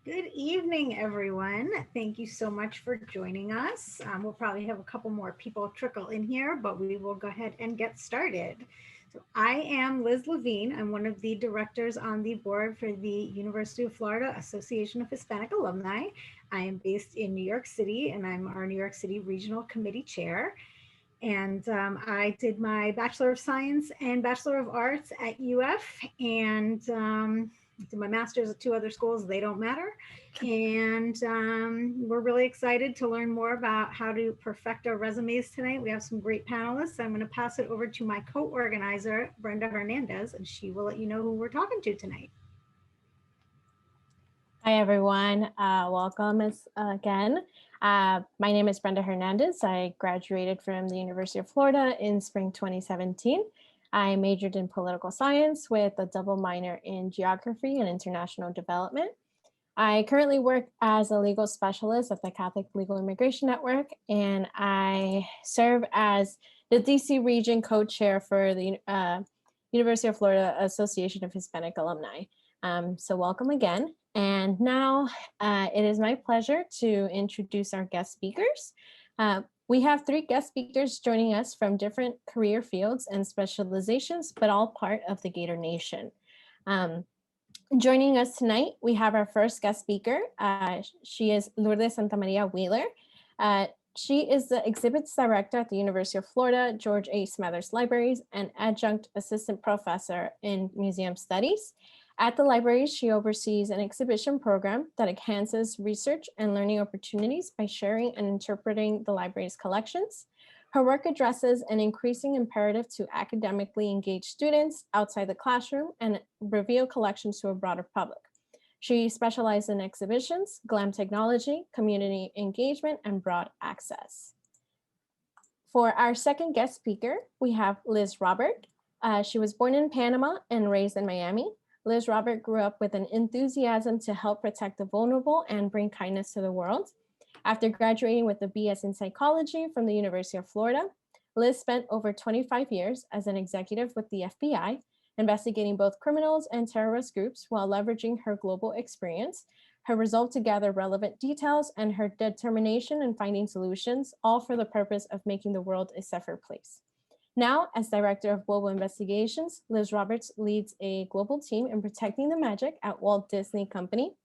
Good evening, everyone. Thank you so much for joining us. We'll probably have a couple more people trickle in here, but we will go ahead and get started. So I am Liz Levine. I'm one of the directors on the board for the University of Florida Association of Hispanic Alumni. I am based in New York City, and I'm our New York City Regional Committee Chair. And I did my Bachelor of Science and Bachelor of Arts at UF, and did my master's at two other schools. They don't matter. And we're really excited to learn more about how to perfect our resumes tonight. We have some great panelists. I'm going to pass it over to my co-organizer, Brenda Hernandez, and she will let you know who we're talking to tonight. Hi, everyone. Welcome again. My name is Brenda Hernandez. I graduated from the University of Florida in spring 2017. I majored in political science with a double minor in geography and international development. I currently work as a legal specialist at the Catholic Legal Immigration Network, and I serve as the DC region co-chair for the University of Florida Association of Hispanic Alumni. So welcome again. And now it is my pleasure to introduce our guest speakers. We have three guest speakers joining us from different career fields and specializations, but all part of the Gator Nation. Joining us tonight, we have our first guest speaker. She is Lourdes Santamaria-Wheeler. She is the exhibits director at the University of Florida, George A. Smathers Libraries, and adjunct assistant professor in museum studies. At the library, she oversees an exhibition program that enhances research and learning opportunities by sharing and interpreting the library's collections. Her work addresses an increasing imperative to academically engage students outside the classroom and reveal collections to a broader public. She specializes in exhibitions, GLAM technology, community engagement, and broad access. For our second guest speaker, we have Liz Robert. She was born in Panama and raised in Miami. Liz Robert grew up with an enthusiasm to help protect the vulnerable and bring kindness to the world. After graduating with a BS in psychology from the University of Florida, Liz spent over 25 years as an executive with the FBI, investigating both criminals and terrorist groups while leveraging her global experience, her resolve to gather relevant details, and her determination in finding solutions, all for the purpose of making the world a safer place. Now, as Director of Global Investigations, Liz Roberts leads a global team in protecting the magic at Walt Disney Company.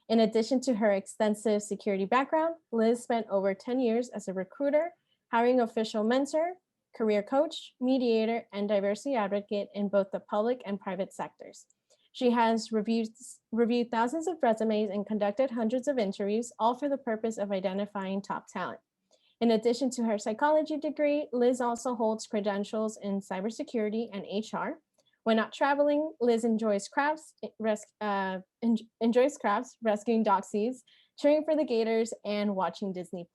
In addition to her extensive security background, Liz spent over 10 years as a recruiter, hiring official mentor, career coach, mediator, and diversity advocate in both the public and private sectors. She has reviewed thousands of resumes and conducted hundreds of interviews, all for the purpose of identifying top talent. In addition to her psychology degree, Liz also holds credentials in cybersecurity and HR. When not traveling, Liz enjoys crafts, rescuing doxies, cheering for the Gators, and watching Disney+.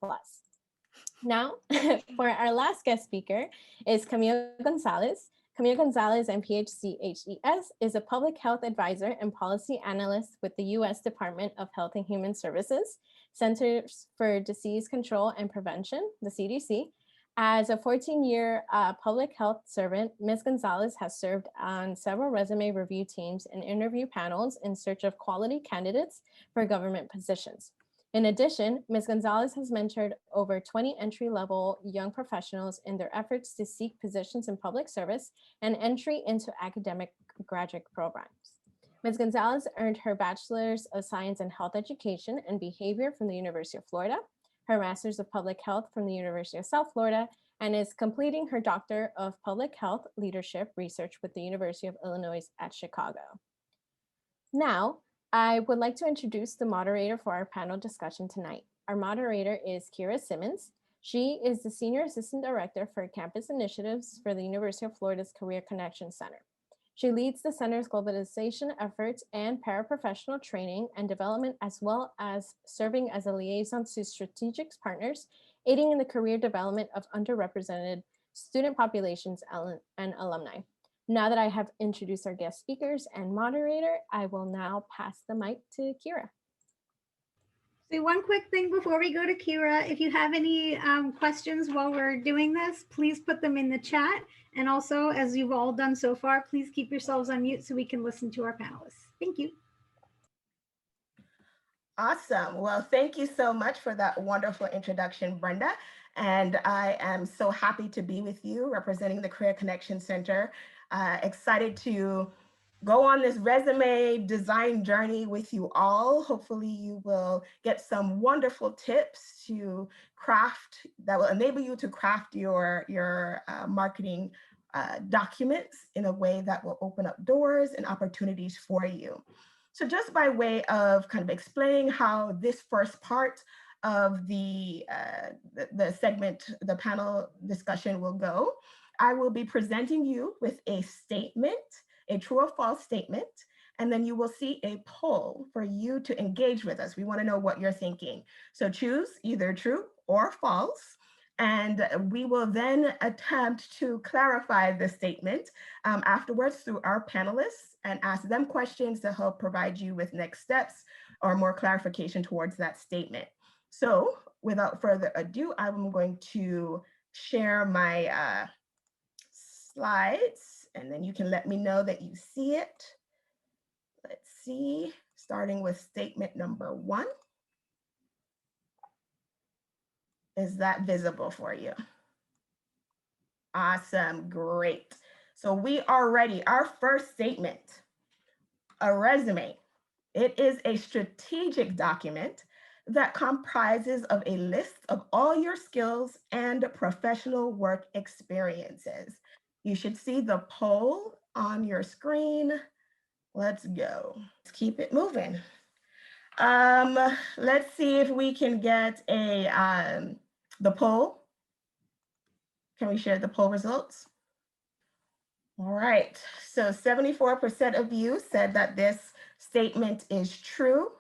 Now, for our last guest speaker is Camille Gonzalez. Camille Gonzalez, MPH-CHES, is a public health advisor and policy analyst with the U.S. Department of Health and Human Services, Centers for Disease Control and Prevention, the CDC. As a 14-year public health servant, Ms. Gonzalez has served on several resume review teams and interview panels in search of quality candidates for government positions. In addition, Ms. Gonzalez has mentored over 20 entry-level young professionals in their efforts to seek positions in public service and entry into academic graduate programs. Ms. Gonzalez earned her Bachelor's of Science in Health Education and Behavior from the University of Florida, her Master's of Public Health from the University of South Florida, and is completing her Doctor of Public Health Leadership Research with the University of Illinois at Chicago. Now, I would like to introduce the moderator for our panel discussion tonight. Our moderator is Keira Simmonds. She is the Senior Assistant Director for Campus Initiatives for the University of Florida's Career Connection Center. She leads the center's globalization efforts and paraprofessional training and development, as well as serving as a liaison to strategic partners, aiding in the career development of underrepresented student populations and alumni. Now that I have introduced our guest speakers and moderator, I will now pass the mic to Keira. So one quick thing before we go to Keira, if you have any questions while we're doing this, please put them in the chat. And also, as you've all done so far, please keep yourselves on mute so we can listen to our panelists. Thank you. Awesome. Well, thank you so much for that wonderful introduction, Brenda. And I am so happy to be with you representing the Career Connection Center. Excited to go on this resume design journey with you all. Hopefully you will get some wonderful tips to craft that will enable you to craft your marketing documents in a way that will open up doors and opportunities for you. So just by way of kind of explaining how this first part of the segment, the panel discussion will go, I will be presenting you with a statement, a true or false statement, and then you will see a poll for you to engage with us. We want to know what you're thinking. So choose either true or false. And we will then attempt to clarify the statement afterwards through our panelists and ask them questions to help provide you with next steps or more clarification towards that statement. So without further ado, I'm going to share my slides, and then you can let me know that you see it. Let's see, starting with statement number 1. Is that visible for you? Awesome, great. So we are ready. Our first statement, a resume. It is a strategic document that comprises of a list of all your skills and professional work experiences. You should see the poll on your screen. Let's go. Let's keep it moving. Let's see if we can get the poll. Can we share the poll results? All right, so 74% of you said that this statement is true.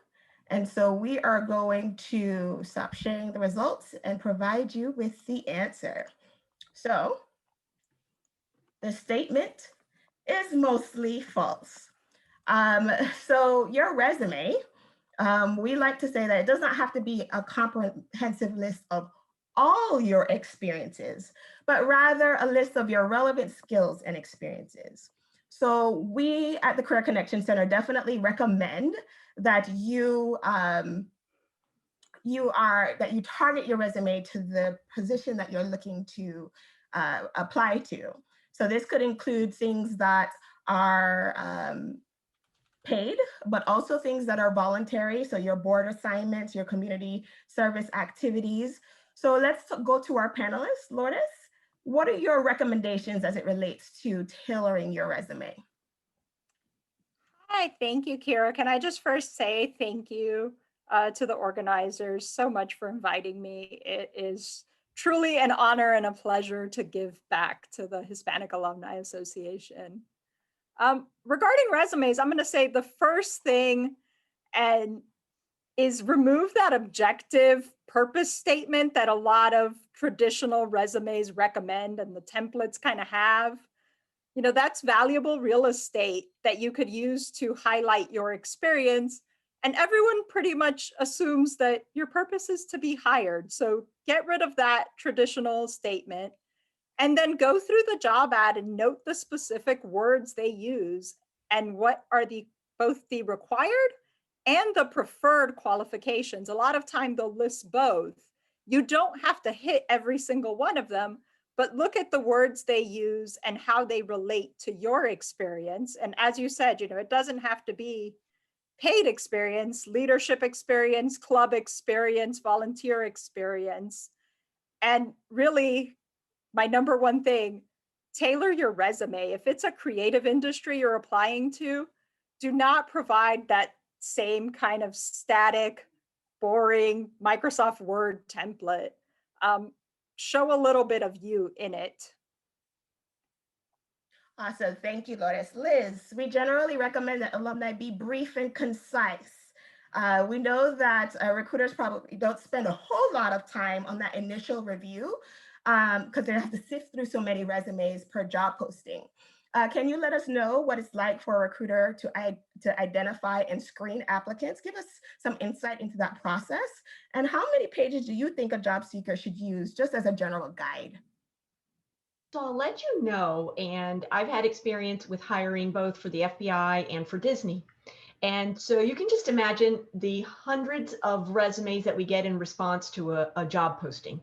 And so we are going to stop sharing the results and provide you with the answer. So the statement is mostly false. So your resume, we like to say that it does not have to be a comprehensive list of all your experiences, but rather a list of your relevant skills and experiences. So we at the Career Connection Center definitely recommend that you target your resume to the position that you're looking to apply to. So this could include things that are paid, but also things that are voluntary. So your board assignments, your community service activities. So let's go to our panelists. Lourdes, what are your recommendations as it relates to tailoring your resume? Hi, thank you, Keira. Can I just first say thank you to the organizers so much for inviting me. It is truly an honor and a pleasure to give back to the Hispanic Alumni Association. Regarding resumes, I'm going to say the first thing is remove that objective purpose statement that a lot of traditional resumes recommend and the templates kind of have. You know, that's valuable real estate that you could use to highlight your experience. And everyone pretty much assumes that your purpose is to be hired. So get rid of that traditional statement and then go through the job ad and note the specific words they use and what are both the required and the preferred qualifications. A lot of time they'll list both. You don't have to hit every single one of them, but look at the words they use and how they relate to your experience. And as you said, you know, it doesn't have to be paid experience, leadership experience, club experience, volunteer experience. And really, my number one thing, tailor your resume. If it's a creative industry you're applying to, do not provide that same kind of static, boring Microsoft Word template. Show a little bit of you in it. Awesome, thank you, Lourdes. Liz, we generally recommend that alumni be brief and concise. We know that recruiters probably don't spend a whole lot of time on that initial review because they have to sift through so many resumes per job posting. Can you let us know what it's like for a recruiter to identify and screen applicants? Give us some insight into that process. And how many pages do you think a job seeker should use just as a general guide? So I'll let you know, and I've had experience with hiring both for the FBI and for Disney. And so you can just imagine the hundreds of resumes that we get in response to a job posting.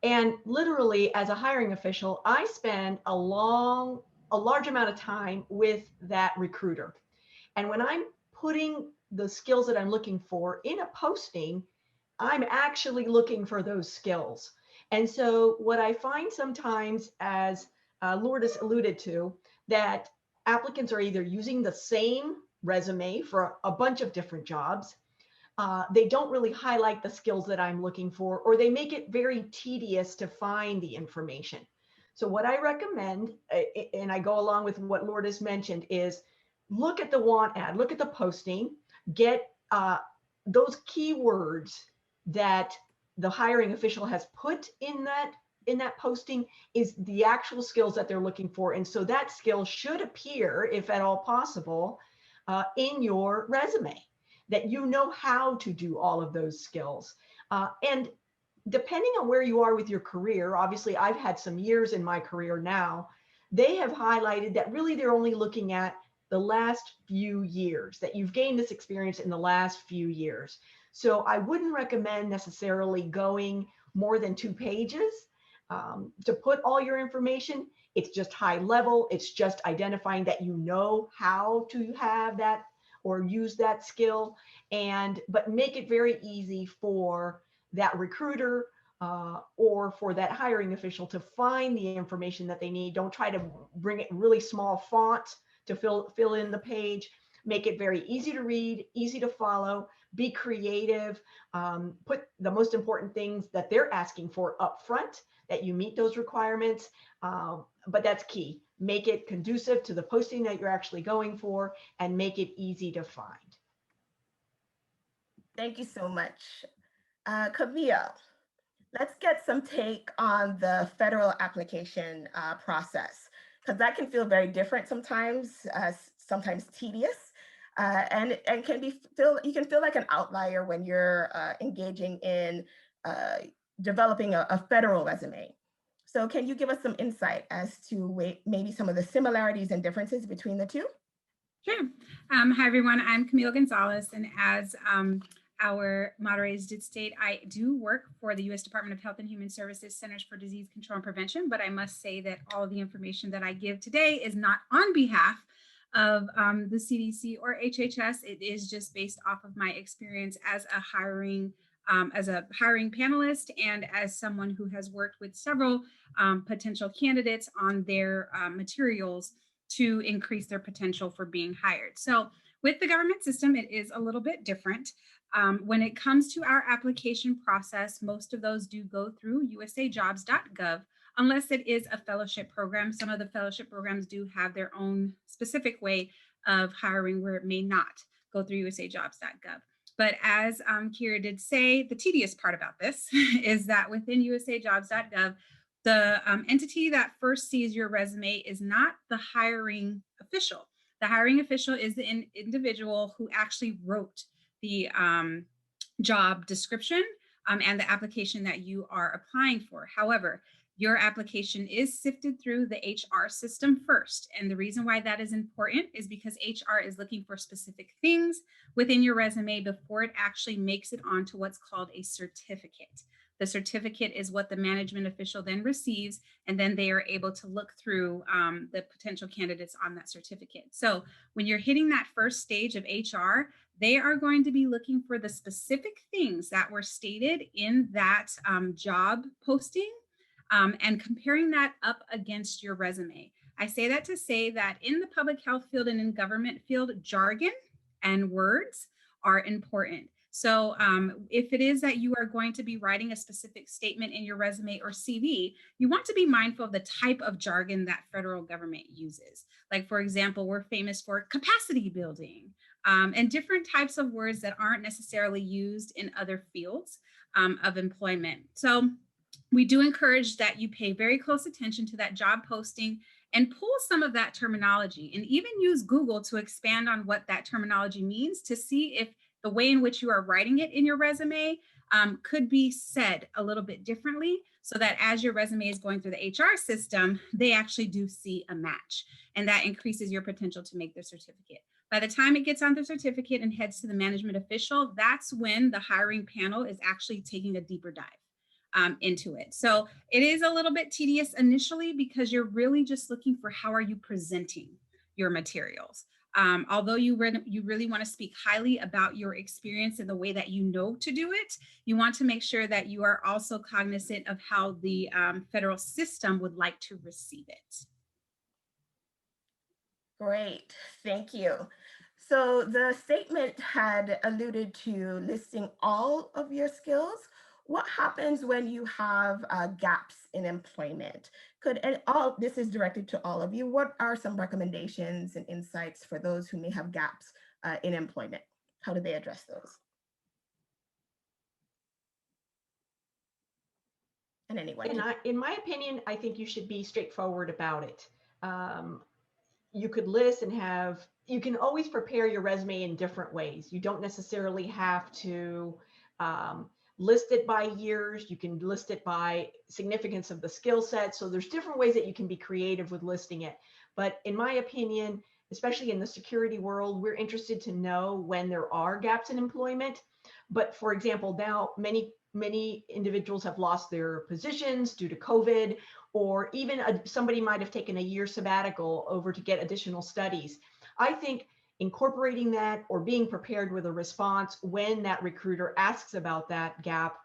And literally, as a hiring official, I spend a large amount of time with that recruiter. And when I'm putting the skills that I'm looking for in a posting, I'm actually looking for those skills. And so what I find sometimes, as Lourdes alluded to, that applicants are either using the same resume for a bunch of different jobs. They don't really highlight the skills that I'm looking for, or they make it very tedious to find the information. So what I recommend, and I go along with what Lourdes mentioned, is look at the want ad, look at the posting, get those keywords that the hiring official has put in that posting is the actual skills that they're looking for. And so that skill should appear, if at all possible, in your resume, that you know how to do all of those skills. And depending on where you are with your career, obviously I've had some years in my career now, they have highlighted that really they're only looking at the last few years, that you've gained this experience in the last few years. So I wouldn't recommend necessarily going more than 2 pages to put all your information. It's just high level. It's just identifying that you know how to have that or use that skill, but make it very easy for that recruiter or for that hiring official to find the information that they need. Don't try to bring it really small font to fill in the page. Make it very easy to read, easy to follow, be creative, put the most important things that they're asking for up front, that you meet those requirements. But that's key. Make it conducive to the posting that you're actually going for and make it easy to find. Thank you so much. Camille, let's get some take on the federal application process, because that can feel very different sometimes, sometimes tedious, and you can feel like an outlier when you're engaging in developing a federal resume. So can you give us some insight as to maybe some of the similarities and differences between the two? Sure. Hi, everyone. I'm Camille Gonzalez, and as our moderators did state, I do work for the U.S. Department of Health and Human Services Centers for Disease Control and Prevention, but I must say that all of the information that I give today is not on behalf of the CDC or HHS. It is just based off of my experience as a hiring panelist and as someone who has worked with several potential candidates on their materials to increase their potential for being hired. So with the government system, it is a little bit different. When it comes to our application process, most of those do go through usajobs.gov, unless it is a fellowship program. Some of the fellowship programs do have their own specific way of hiring where it may not go through usajobs.gov. But as Keira did say, the tedious part about this is that within usajobs.gov, the entity that first sees your resume is not the hiring official. The hiring official is the individual who actually wrote the job description and the application that you are applying for. However, your application is sifted through the HR system first. And the reason why that is important is because HR is looking for specific things within your resume before it actually makes it onto what's called a certificate. The certificate is what the management official then receives, and then they are able to look through the potential candidates on that certificate. So when you're hitting that first stage of HR, they are going to be looking for the specific things that were stated in that job posting and comparing that up against your resume. I say that to say that in the public health field and in government field, jargon and words are important. So if it is that you are going to be writing a specific statement in your resume or CV, you want to be mindful of the type of jargon that federal government uses. Like, for example, we're famous for capacity building and different types of words that aren't necessarily used in other fields of employment. So we do encourage that you pay very close attention to that job posting and pull some of that terminology and even use Google to expand on what that terminology means to see if the way in which you are writing it in your resume could be said a little bit differently so that as your resume is going through the HR system, they actually do see a match, and that increases your potential to make the certificate. By the time it gets on the certificate and heads to the management official, that's when the hiring panel is actually taking a deeper dive into it. So it is a little bit tedious initially because you're really just looking for how are you presenting your materials. Although you really want to speak highly about your experience and the way that you know to do it, you want to make sure that you are also cognizant of how the federal system would like to receive it. Great, thank you. So the statement had alluded to listing all of your skills. What happens when you have gaps in employment? This is directed to all of you. What are some recommendations and insights for those who may have gaps in employment? How do they address those? And anyone? In my opinion, I think you should be straightforward about it. You could list and you can always prepare your resume in different ways. You don't necessarily have to list it by years. You can list it by significance of the skill set. So there's different ways that you can be creative with listing it. But in my opinion, especially in the security world, we're interested to know when there are gaps in employment. But for example, now many individuals have lost their positions due to COVID, or even somebody might have taken a year sabbatical over to get additional studies. I think incorporating that or being prepared with a response when that recruiter asks about that gap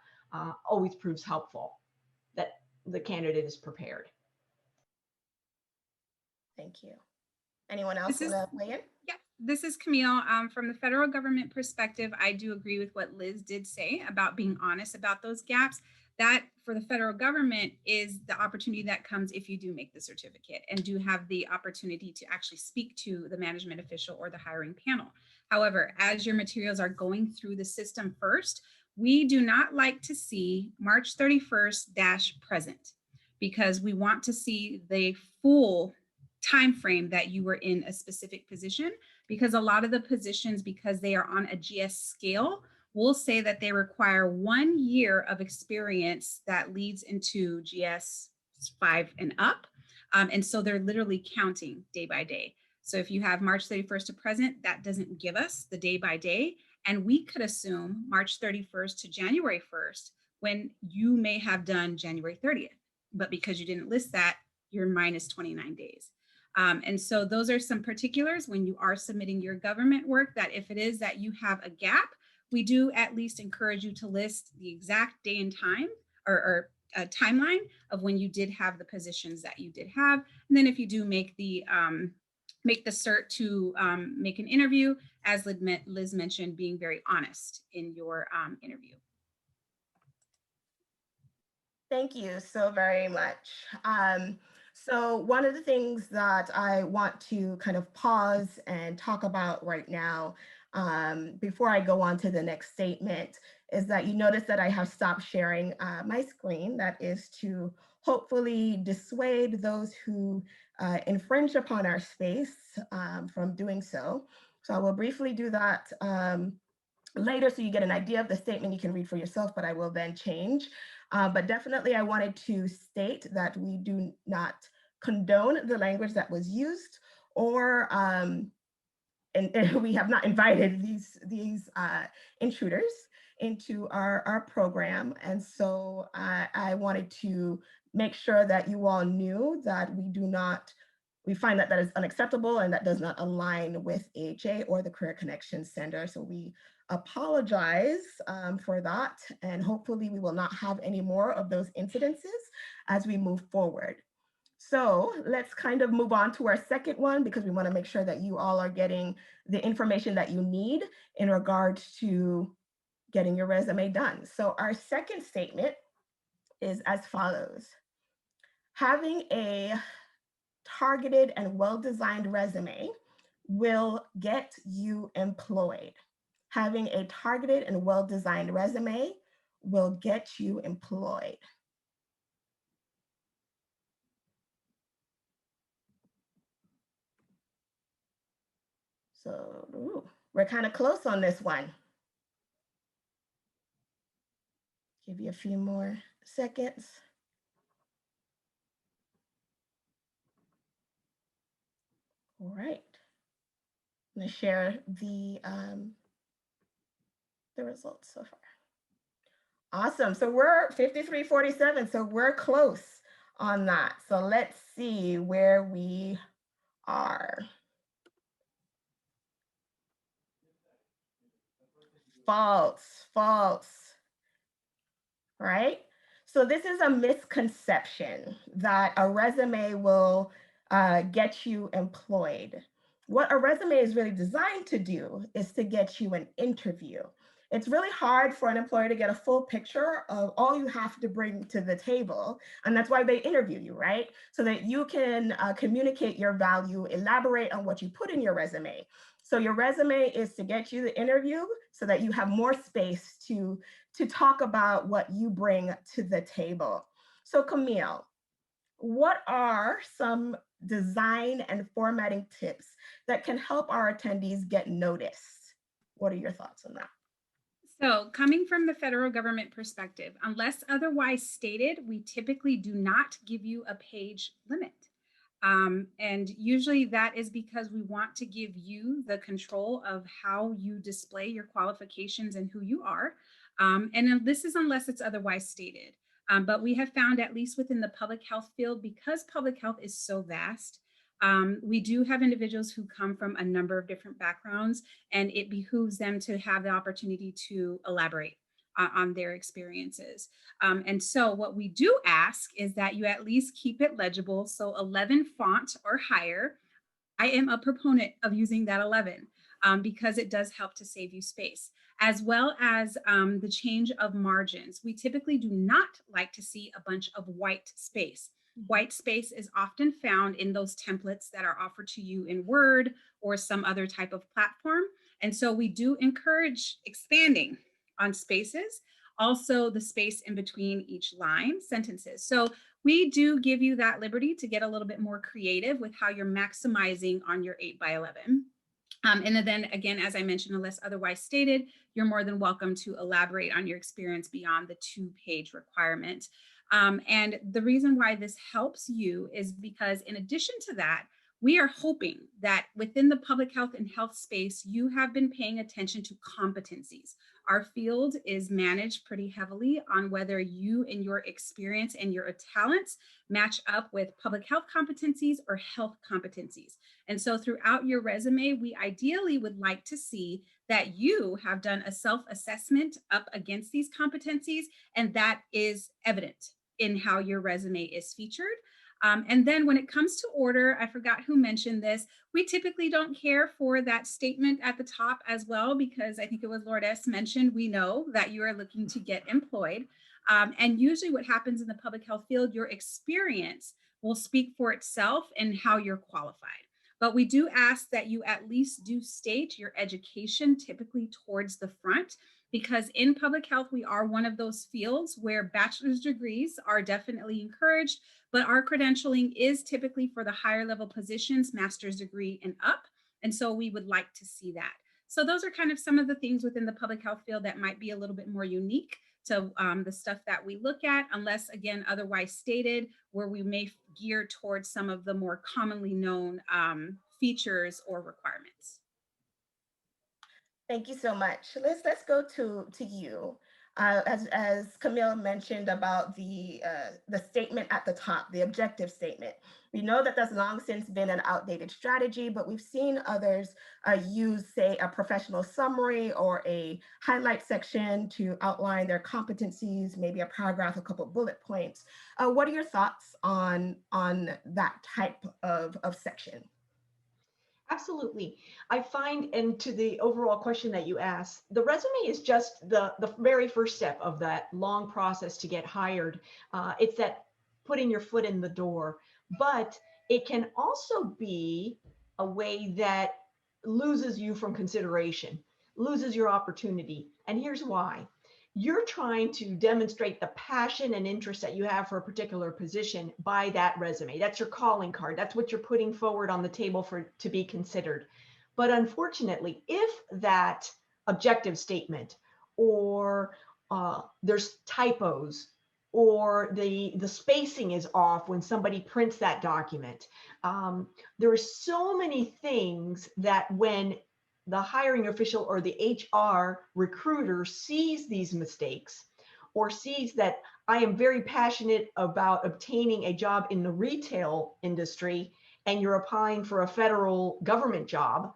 always proves helpful, that the candidate is prepared. Thank you. Anyone else want to weigh in? Yeah, this is Camille. From the federal government perspective, I do agree with what Liz did say about being honest about those gaps. That for the federal government is the opportunity that comes if you do make the certificate and do have the opportunity to actually speak to the management official or the hiring panel. However, as your materials are going through the system first, we do not like to see March 31st present because we want to see the full time frame that you were in a specific position, because a lot of the positions, because they are on a GS scale, will say that they require 1 year of experience that leads into GS 5 and up. And so they're literally counting day by day. So if you have March 31st to present, that doesn't give us the day by day. And we could assume March 31st to January 1st, when you may have done January 30th. But because you didn't list that, you're minus 29 days. And so those are some particulars when you are submitting your government work, that if it is that you have a gap, we do at least encourage you to list the exact day and time or a timeline of when you did have the positions that you did have. And then if you do make the cert to make an interview, as Liz mentioned, being very honest in your interview. Thank you so very much. So one of the things that I want to kind of pause and talk about right now, before I go on to the next statement, is that you notice that I have stopped sharing my screen. That is to hopefully dissuade those who infringe upon our space from doing so. So I will briefly do that later so you get an idea of the statement you can read for yourself, but I will then change. But definitely I wanted to state that we do not condone the language that was used, or and we have not invited these intruders into our program. And so I wanted to make sure that you all knew that we find that is unacceptable and that does not align with AHA or the Career Connection Center. So we apologize for that, and hopefully we will not have any more of those incidences as we move forward. So let's kind of move on to our second one, because we want to make sure that you all are getting the information that you need in regards to getting your resume done. So our second statement is as follows. Having a targeted and well-designed resume will get you employed. Having a targeted and well-designed resume will get you employed. So we're kind of close on this one. Give you a few more seconds. All right. going to share the results so far. Awesome. So we're 53-47. So we're close on that. So let's see where we are. False, false. Right? So this is a misconception that a resume will get you employed. What a resume is really designed to do is to get you an interview. It's really hard for an employer to get a full picture of all you have to bring to the table. And that's why they interview you, right? So that you can communicate your value, elaborate on what you put in your resume. So your resume is to get you the interview so that you have more space to talk about what you bring to the table. So Camille, what are some design and formatting tips that can help our attendees get noticed? What are your thoughts on that? So coming from the federal government perspective, unless otherwise stated, we typically do not give you a page limit. And usually that is because we want to give you the control of how you display your qualifications and who you are. And this is unless it's otherwise stated. But we have found, at least within the public health field, because public health is so vast, we do have individuals who come from a number of different backgrounds, and it behooves them to have the opportunity to elaborate on their experiences. And so what we do ask is that you at least keep it legible. So 11 font or higher. I am a proponent of using that 11 because it does help to save you space, as well as the change of margins. We typically do not like to see a bunch of white space. White space is often found in those templates that are offered to you in Word or some other type of platform. And so we do encourage expanding on spaces, also the space in between each line, sentences. So we do give you that liberty to get a little bit more creative with how you're maximizing on your 8x11. And then again, as I mentioned, unless otherwise stated, you're more than welcome to elaborate on your experience beyond the 2-page requirement. And the reason why this helps you is because in addition to that, we are hoping that within the public health and health space, you have been paying attention to competencies. Our field is managed pretty heavily on whether you and your experience and your talents match up with public health competencies or health competencies. And so throughout your resume, we ideally would like to see that you have done a self-assessment up against these competencies, and that is evident in how your resume is featured. And then when it comes to order, I forgot who mentioned this, we typically don't care for that statement at the top as well, because I think it was Lourdes mentioned, we know that you are looking to get employed. And usually what happens in the public health field, your experience will speak for itself and how you're qualified. But we do ask that you at least do state your education typically towards the front, because in public health, we are one of those fields where bachelor's degrees are definitely encouraged, but our credentialing is typically for the higher level positions, master's degree and up. And so we would like to see that. So those are kind of some of the things within the public health field that might be a little bit more unique to the stuff that we look at, unless again, otherwise stated, where we may gear towards some of the more commonly known features or requirements. Thank you so much. Let's go to you. As Camille mentioned about the statement at the top, the objective statement. We know that that's long since been an outdated strategy, but we've seen others use, say, a professional summary or a highlight section to outline their competencies, maybe a paragraph, a couple bullet points. What are your thoughts on that type of section? Absolutely. I find, and to the overall question that you asked, the resume is just the very first step of that long process to get hired. It's that putting your foot in the door, but it can also be a way that loses you from consideration, loses your opportunity. And here's why. You're trying to demonstrate the passion and interest that you have for a particular position by that resume. That's your calling card. That's what you're putting forward on the table to be considered. But unfortunately, if that objective statement or there's typos, or the spacing is off when somebody prints that document. There are so many things that when the hiring official or the HR recruiter sees these mistakes, or sees that I am very passionate about obtaining a job in the retail industry and you're applying for a federal government job,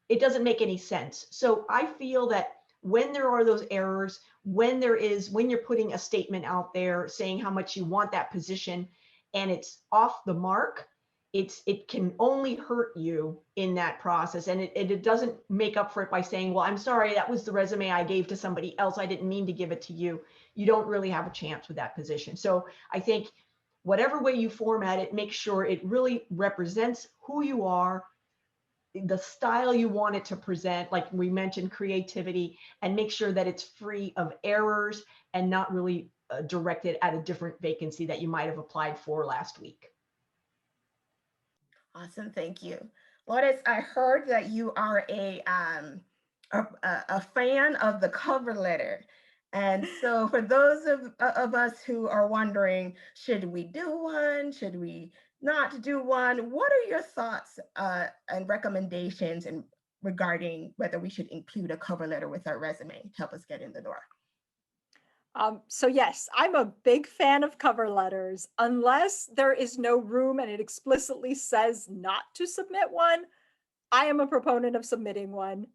it doesn't make any sense. So I feel that when there are those errors, when you're putting a statement out there saying how much you want that position and it's off the mark, it can only hurt you in that process. And it doesn't make up for it by saying, well, I'm sorry, that was the resume I gave to somebody else. I didn't mean to give it to you. You don't really have a chance with that position. So I think whatever way you format it, make sure it really represents who you are, the style you want it to present, like we mentioned, creativity, and make sure that it's free of errors and not really directed at a different vacancy that you might have applied for last week. Awesome, thank you. Lourdes, I heard that you are a fan of the cover letter. And so for those of us who are wondering, should we do one? Should we not do one? What are your thoughts and recommendations regarding whether we should include a cover letter with our resume to help us get in the door? So yes, I'm a big fan of cover letters. Unless there is no room and it explicitly says not to submit one, I am a proponent of submitting one.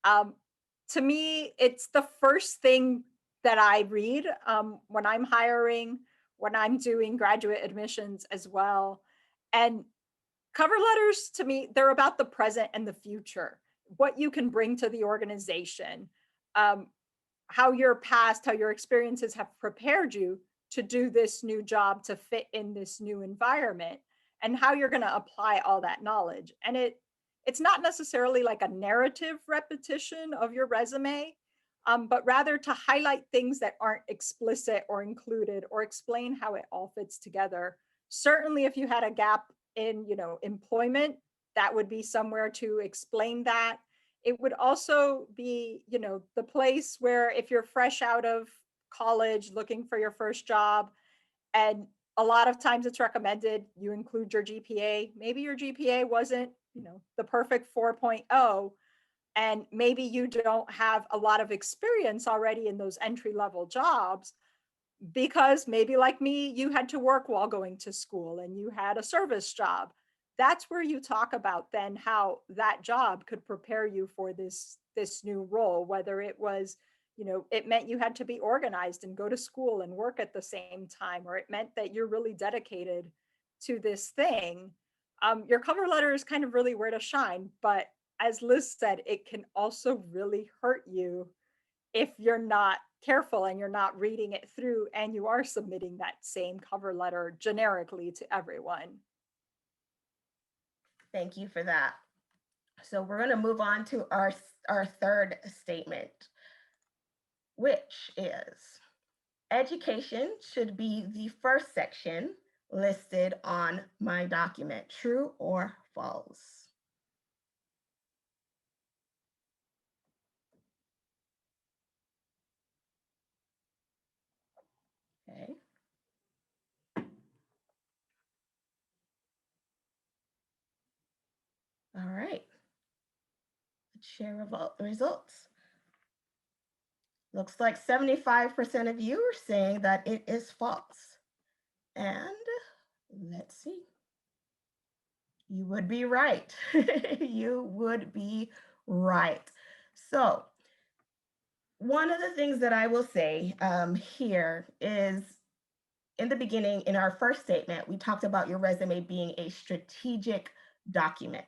To me, it's the first thing that I read when I'm hiring, when I'm doing graduate admissions as well. And cover letters, to me, they're about the present and the future, what you can bring to the organization, how your past, how your experiences have prepared you to do this new job, to fit in this new environment, and how you're going to apply all that knowledge. And it's not necessarily like a narrative repetition of your resume, but rather to highlight things that aren't explicit or included, or explain how it all fits together. Certainly, if you had a gap in, employment, that would be somewhere to explain that. It would also be, the place where if you're fresh out of college looking for your first job, and a lot of times it's recommended you include your GPA. Maybe your GPA wasn't, the perfect 4.0, and maybe you don't have a lot of experience already in those entry-level jobs, because maybe like me, you had to work while going to school and you had a service job. That's where you talk about then how that job could prepare you for this new role, whether it was, it meant you had to be organized and go to school and work at the same time, or it meant that you're really dedicated to this thing. Your cover letter is kind of really where to shine. But as Liz said, it can also really hurt you if you're not careful and you're not reading it through and you are submitting that same cover letter generically to everyone. Thank you for that. So we're going to move on to our third statement, which is education should be the first section listed on my document. True or false? Okay. All right. Let's share results. Looks like 75% of you are saying that it is false. And let's see. You would be right. You would be right. So one of the things that I will say here is, in the beginning, in our first statement, we talked about your resume being a strategic document.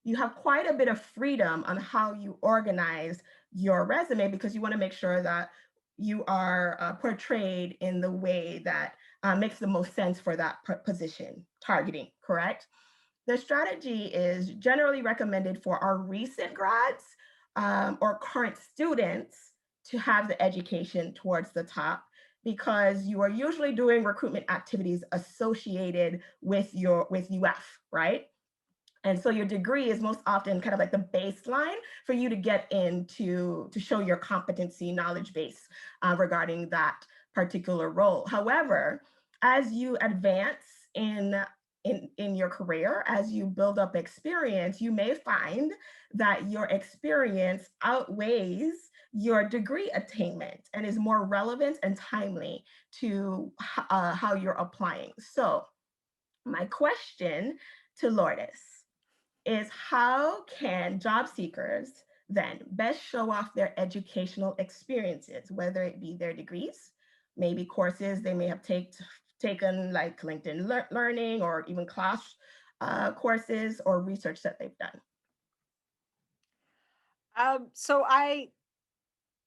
You have quite a bit of freedom on how you organize your resume, because you want to make sure that you are portrayed in the way that makes the most sense for that position targeting, correct? The strategy is generally recommended for our recent grads or current students to have the education towards the top, because you are usually doing recruitment activities associated with UF, right? And so your degree is most often kind of like the baseline for you to get into, to show your competency knowledge base regarding that particular role. However, as you advance in your career, as you build up experience, you may find that your experience outweighs your degree attainment and is more relevant and timely to how you're applying. So my question to Lourdes is, how can job seekers then best show off their educational experiences, whether it be their degrees, maybe courses they may have taken like LinkedIn Learning or even class courses or research that they've done?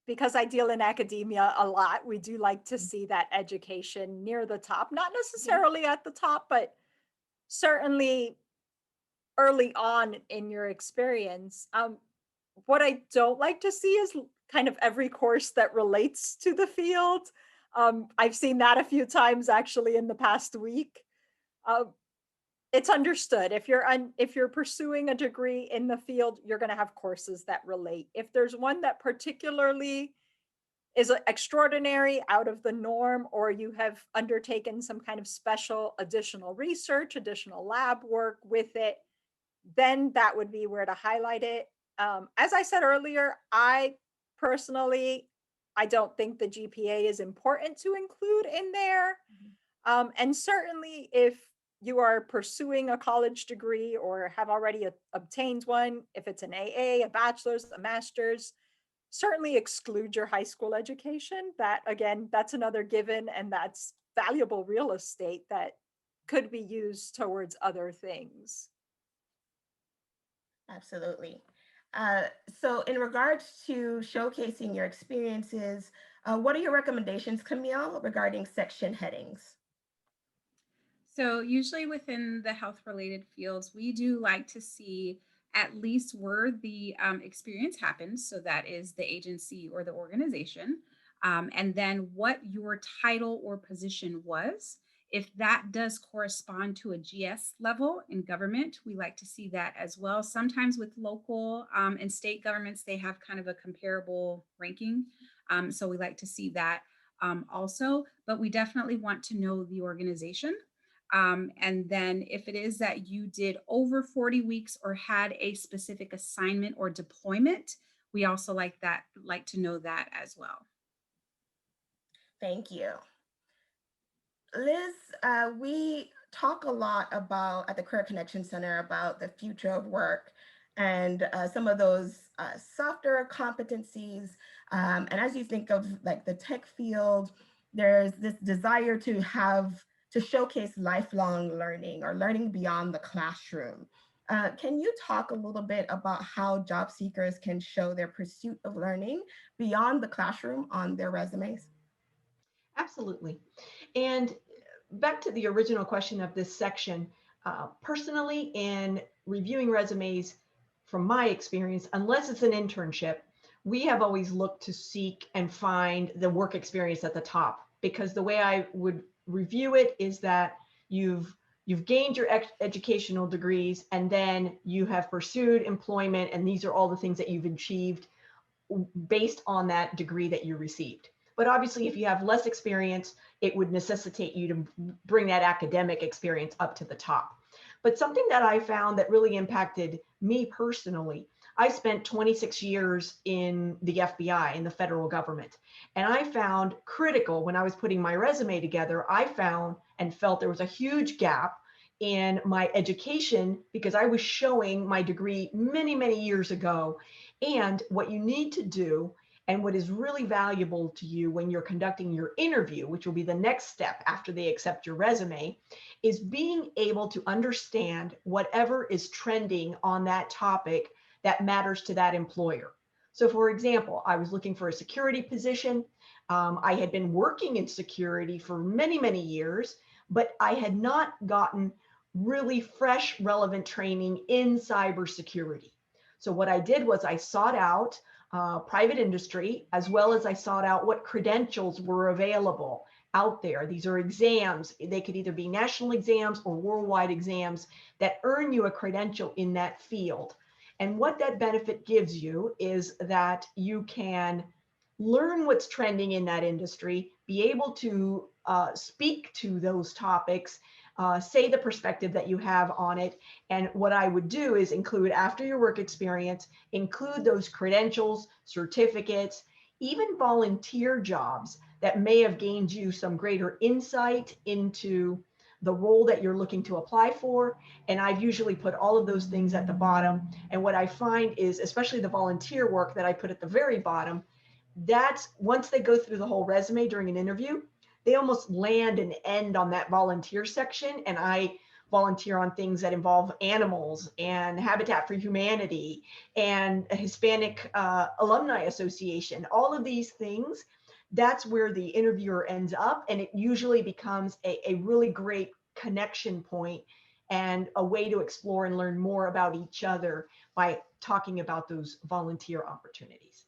Because I deal in academia a lot, we do like to see that education near the top, not necessarily at the top, but certainly early on in your experience. What I don't like to see is kind of every course that relates to the field. I've seen that a few times actually in the past week. It's understood. If you're pursuing a degree in the field, you're going to have courses that relate. If there's one that particularly is extraordinary, out of the norm, or you have undertaken some kind of special additional research, additional lab work with it, then that would be where to highlight it. As I said earlier, I personally don't think the GPA is important to include in there. And certainly if you are pursuing a college degree or have already obtained one, if it's an AA, a bachelor's, a master's, certainly exclude your high school education. That, again, that's another given, and that's valuable real estate that could be used towards other things. Absolutely. So in regards to showcasing your experiences, what are your recommendations, Camille, regarding section headings? So usually within the health related fields, we do like to see at least where the experience happens. So that is the agency or the organization. And then what your title or position was. If that does correspond to a GS level in government, we like to see that as well. Sometimes with local and state governments, they have kind of a comparable ranking. So we like to see that also, but we definitely want to know the organization. And then if it is that you did over 40 weeks or had a specific assignment or deployment, we also like to know that as well. Thank you. Liz, we talk a lot about at the Career Connection Center about the future of work and some of those softer competencies. And as you think of like the tech field, there's this desire to showcase lifelong learning or learning beyond the classroom. Can you talk a little bit about how job seekers can show their pursuit of learning beyond the classroom on their resumes? Absolutely. And back to the original question of this section, personally, in reviewing resumes, from my experience, unless it's an internship, we have always looked to seek and find the work experience at the top, because the way I would review it is that you've gained your educational degrees and then you have pursued employment, and these are all the things that you've achieved based on that degree that you received. But obviously, if you have less experience, it would necessitate you to bring that academic experience up to the top. But something that I found that really impacted me personally, I spent 26 years in the FBI, in the federal government. And I found critical when I was putting my resume together, I found and felt there was a huge gap in my education because I was showing my degree many, many years ago. And what you need to do, and what is really valuable to you when you're conducting your interview, which will be the next step after they accept your resume, is being able to understand whatever is trending on that topic that matters to that employer. So for example, I was looking for a security position. I had been working in security for many, many years, but I had not gotten really fresh, relevant training in cybersecurity. So what I did was I sought out private industry, as well as I sought out what credentials were available out there. These are exams. They could either be national exams or worldwide exams that earn you a credential in that field. And what that benefit gives you is that you can learn what's trending in that industry, be able to speak to those topics, say the perspective that you have on it. And what I would do is include, after your work experience, include those credentials, certificates, even volunteer jobs that may have gained you some greater insight into the role that you're looking to apply for. And I've usually put all of those things at the bottom. And what I find is, especially the volunteer work that I put at the very bottom, that's once they go through the whole resume during an interview, they almost land and end on that volunteer section. And I volunteer on things that involve animals and Habitat for Humanity and a Hispanic Alumni Association, all of these things. That's where the interviewer ends up. And it usually becomes a really great connection point and a way to explore and learn more about each other by talking about those volunteer opportunities.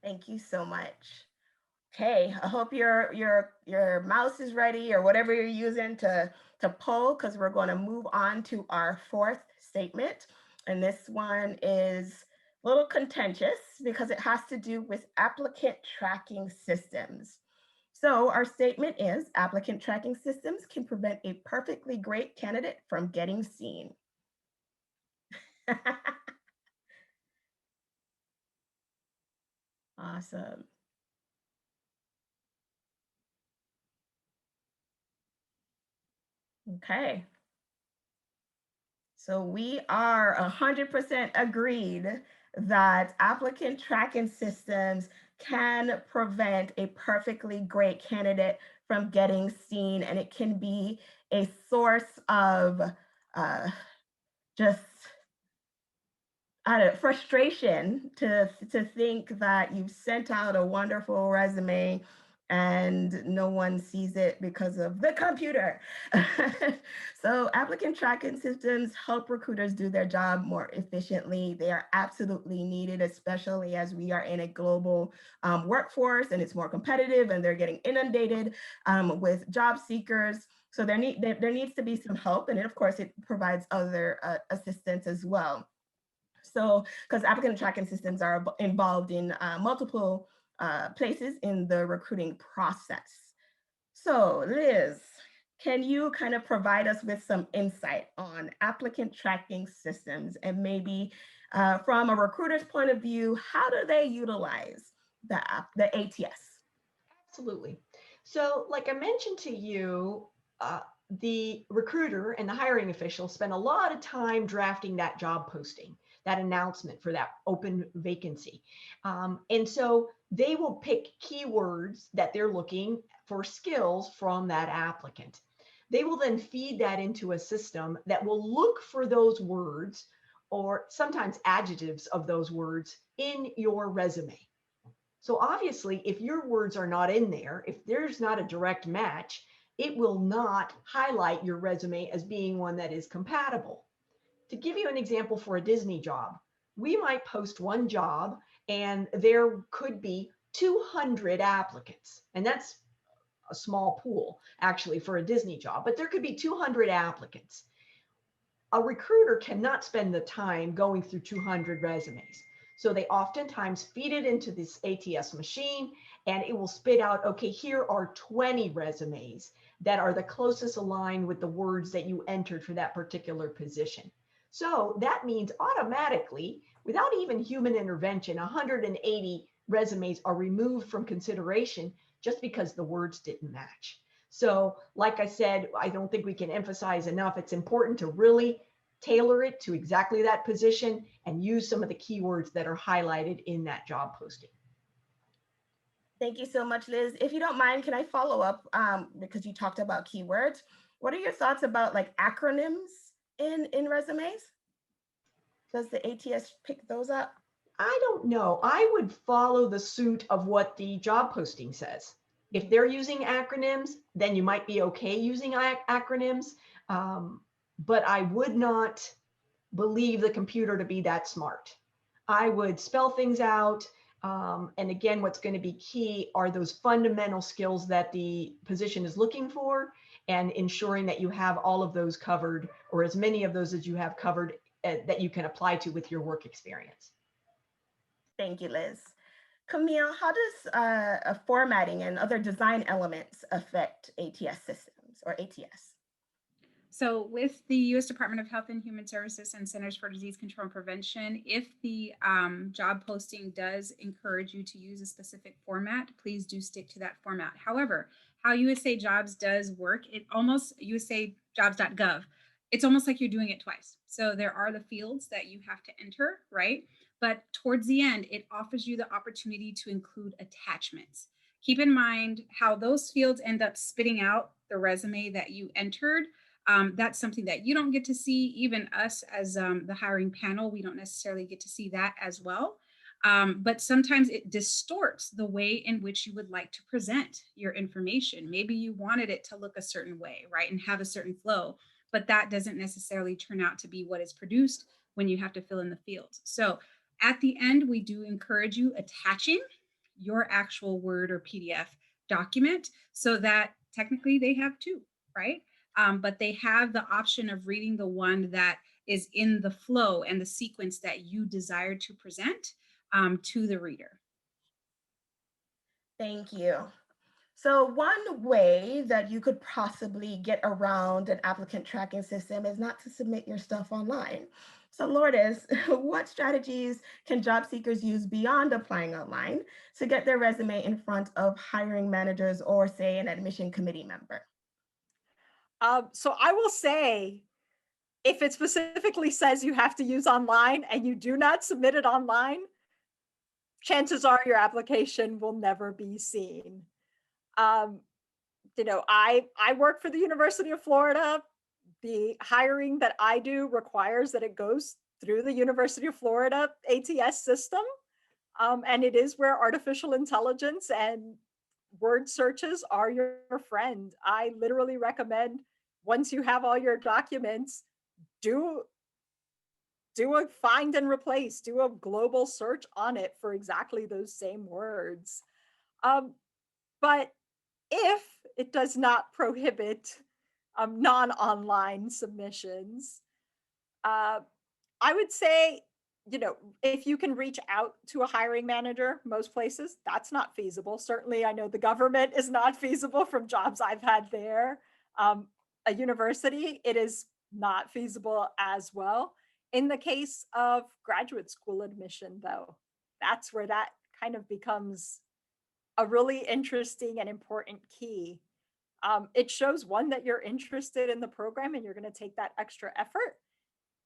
Thank you so much. Okay, I hope your mouse is ready or whatever you're using to poll, because we're going to move on to our fourth statement. And this one is a little contentious because it has to do with applicant tracking systems. So our statement is, applicant tracking systems can prevent a perfectly great candidate from getting seen. Awesome. Okay. So we are 100% agreed that applicant tracking systems can prevent a perfectly great candidate from getting seen, and it can be a source of just frustration to think that you've sent out a wonderful resume and no one sees it because of the computer. So applicant tracking systems help recruiters do their job more efficiently. They are absolutely needed, especially as we are in a global workforce and it's more competitive and they're getting inundated with job seekers. So there needs to be some help, and of course it provides other assistance as well. So, because applicant tracking systems are involved in multiple places in the recruiting process. So, Liz, can you kind of provide us with some insight on applicant tracking systems, and maybe from a recruiter's point of view, how do they utilize the ATS? Absolutely. So, like I mentioned to you, the recruiter and the hiring official spend a lot of time drafting that job posting, that announcement for that open vacancy. And so they will pick keywords that they're looking for skills from that applicant. They will then feed that into a system that will look for those words or sometimes adjectives of those words in your resume. So obviously, if your words are not in there, if there's not a direct match, it will not highlight your resume as being one that is compatible. To give you an example for a Disney job, we might post one job and there could be 200 applicants. And that's a small pool actually for a Disney job, but there could be 200 applicants. A recruiter cannot spend the time going through 200 resumes. So they oftentimes feed it into this ATS machine and it will spit out, okay, here are 20 resumes that are the closest aligned with the words that you entered for that particular position. So that means automatically, without even human intervention, 180 resumes are removed from consideration just because the words didn't match. So like I said, I don't think we can emphasize enough, it's important to really tailor it to exactly that position and use some of the keywords that are highlighted in that job posting. Thank you so much, Liz. If you don't mind, can I follow up because you talked about keywords? What are your thoughts about like acronyms in resumes? Does the ATS pick those up? I don't know. I would follow the suit of what the job posting says. If they're using acronyms, then you might be okay using acronyms. But I would not believe the computer to be that smart. I would spell things out. And again, what's going to be key are those fundamental skills that the position is looking for and ensuring that you have all of those covered, or as many of those as you have covered that you can apply to with your work experience. Thank you, Liz. Camille, how does formatting and other design elements affect ATS systems or ATS? So with the U.S. Department of Health and Human Services and Centers for Disease Control and Prevention, if the job posting does encourage you to use a specific format, please do stick to that format. However, how USA Jobs does work, it almost, usajobs.gov, it's almost like you're doing it twice. So there are the fields that you have to enter, right? But towards the end, it offers you the opportunity to include attachments. Keep in mind how those fields end up spitting out the resume that you entered. That's something that you don't get to see. Even us as the hiring panel, we don't necessarily get to see that as well. But sometimes it distorts the way in which you would like to present your information. Maybe you wanted it to look a certain way, right? And have a certain flow, but that doesn't necessarily turn out to be what is produced when you have to fill in the fields. So at the end, we do encourage you attaching your actual Word or PDF document so that technically they have two, right? But they have the option of reading the one that is in the flow and the sequence that you desire to present to the reader. Thank you. So one way that you could possibly get around an applicant tracking system is not to submit your stuff online. So Lourdes, what strategies can job seekers use beyond applying online to get their resume in front of hiring managers or, say, an admission committee member? So I will say, if it specifically says you have to use online and you do not submit it online, chances are your application will never be seen. You know, I work for the University of Florida. The hiring that I do requires that it goes through the University of Florida ATS system. And it is where artificial intelligence and word searches are your friend. I literally recommend, once you have all your documents, do a find and replace, do a global search on it for exactly those same words. But if it does not prohibit non-online submissions, I would say, you know, if you can reach out to a hiring manager, most places, that's not feasible. Certainly, I know the government is not feasible from jobs I've had there. A university, it is not feasible as well. In the case of graduate school admission, though, that's where that kind of becomes a really interesting and important key. It shows, one, that you're interested in the program and you're going to take that extra effort.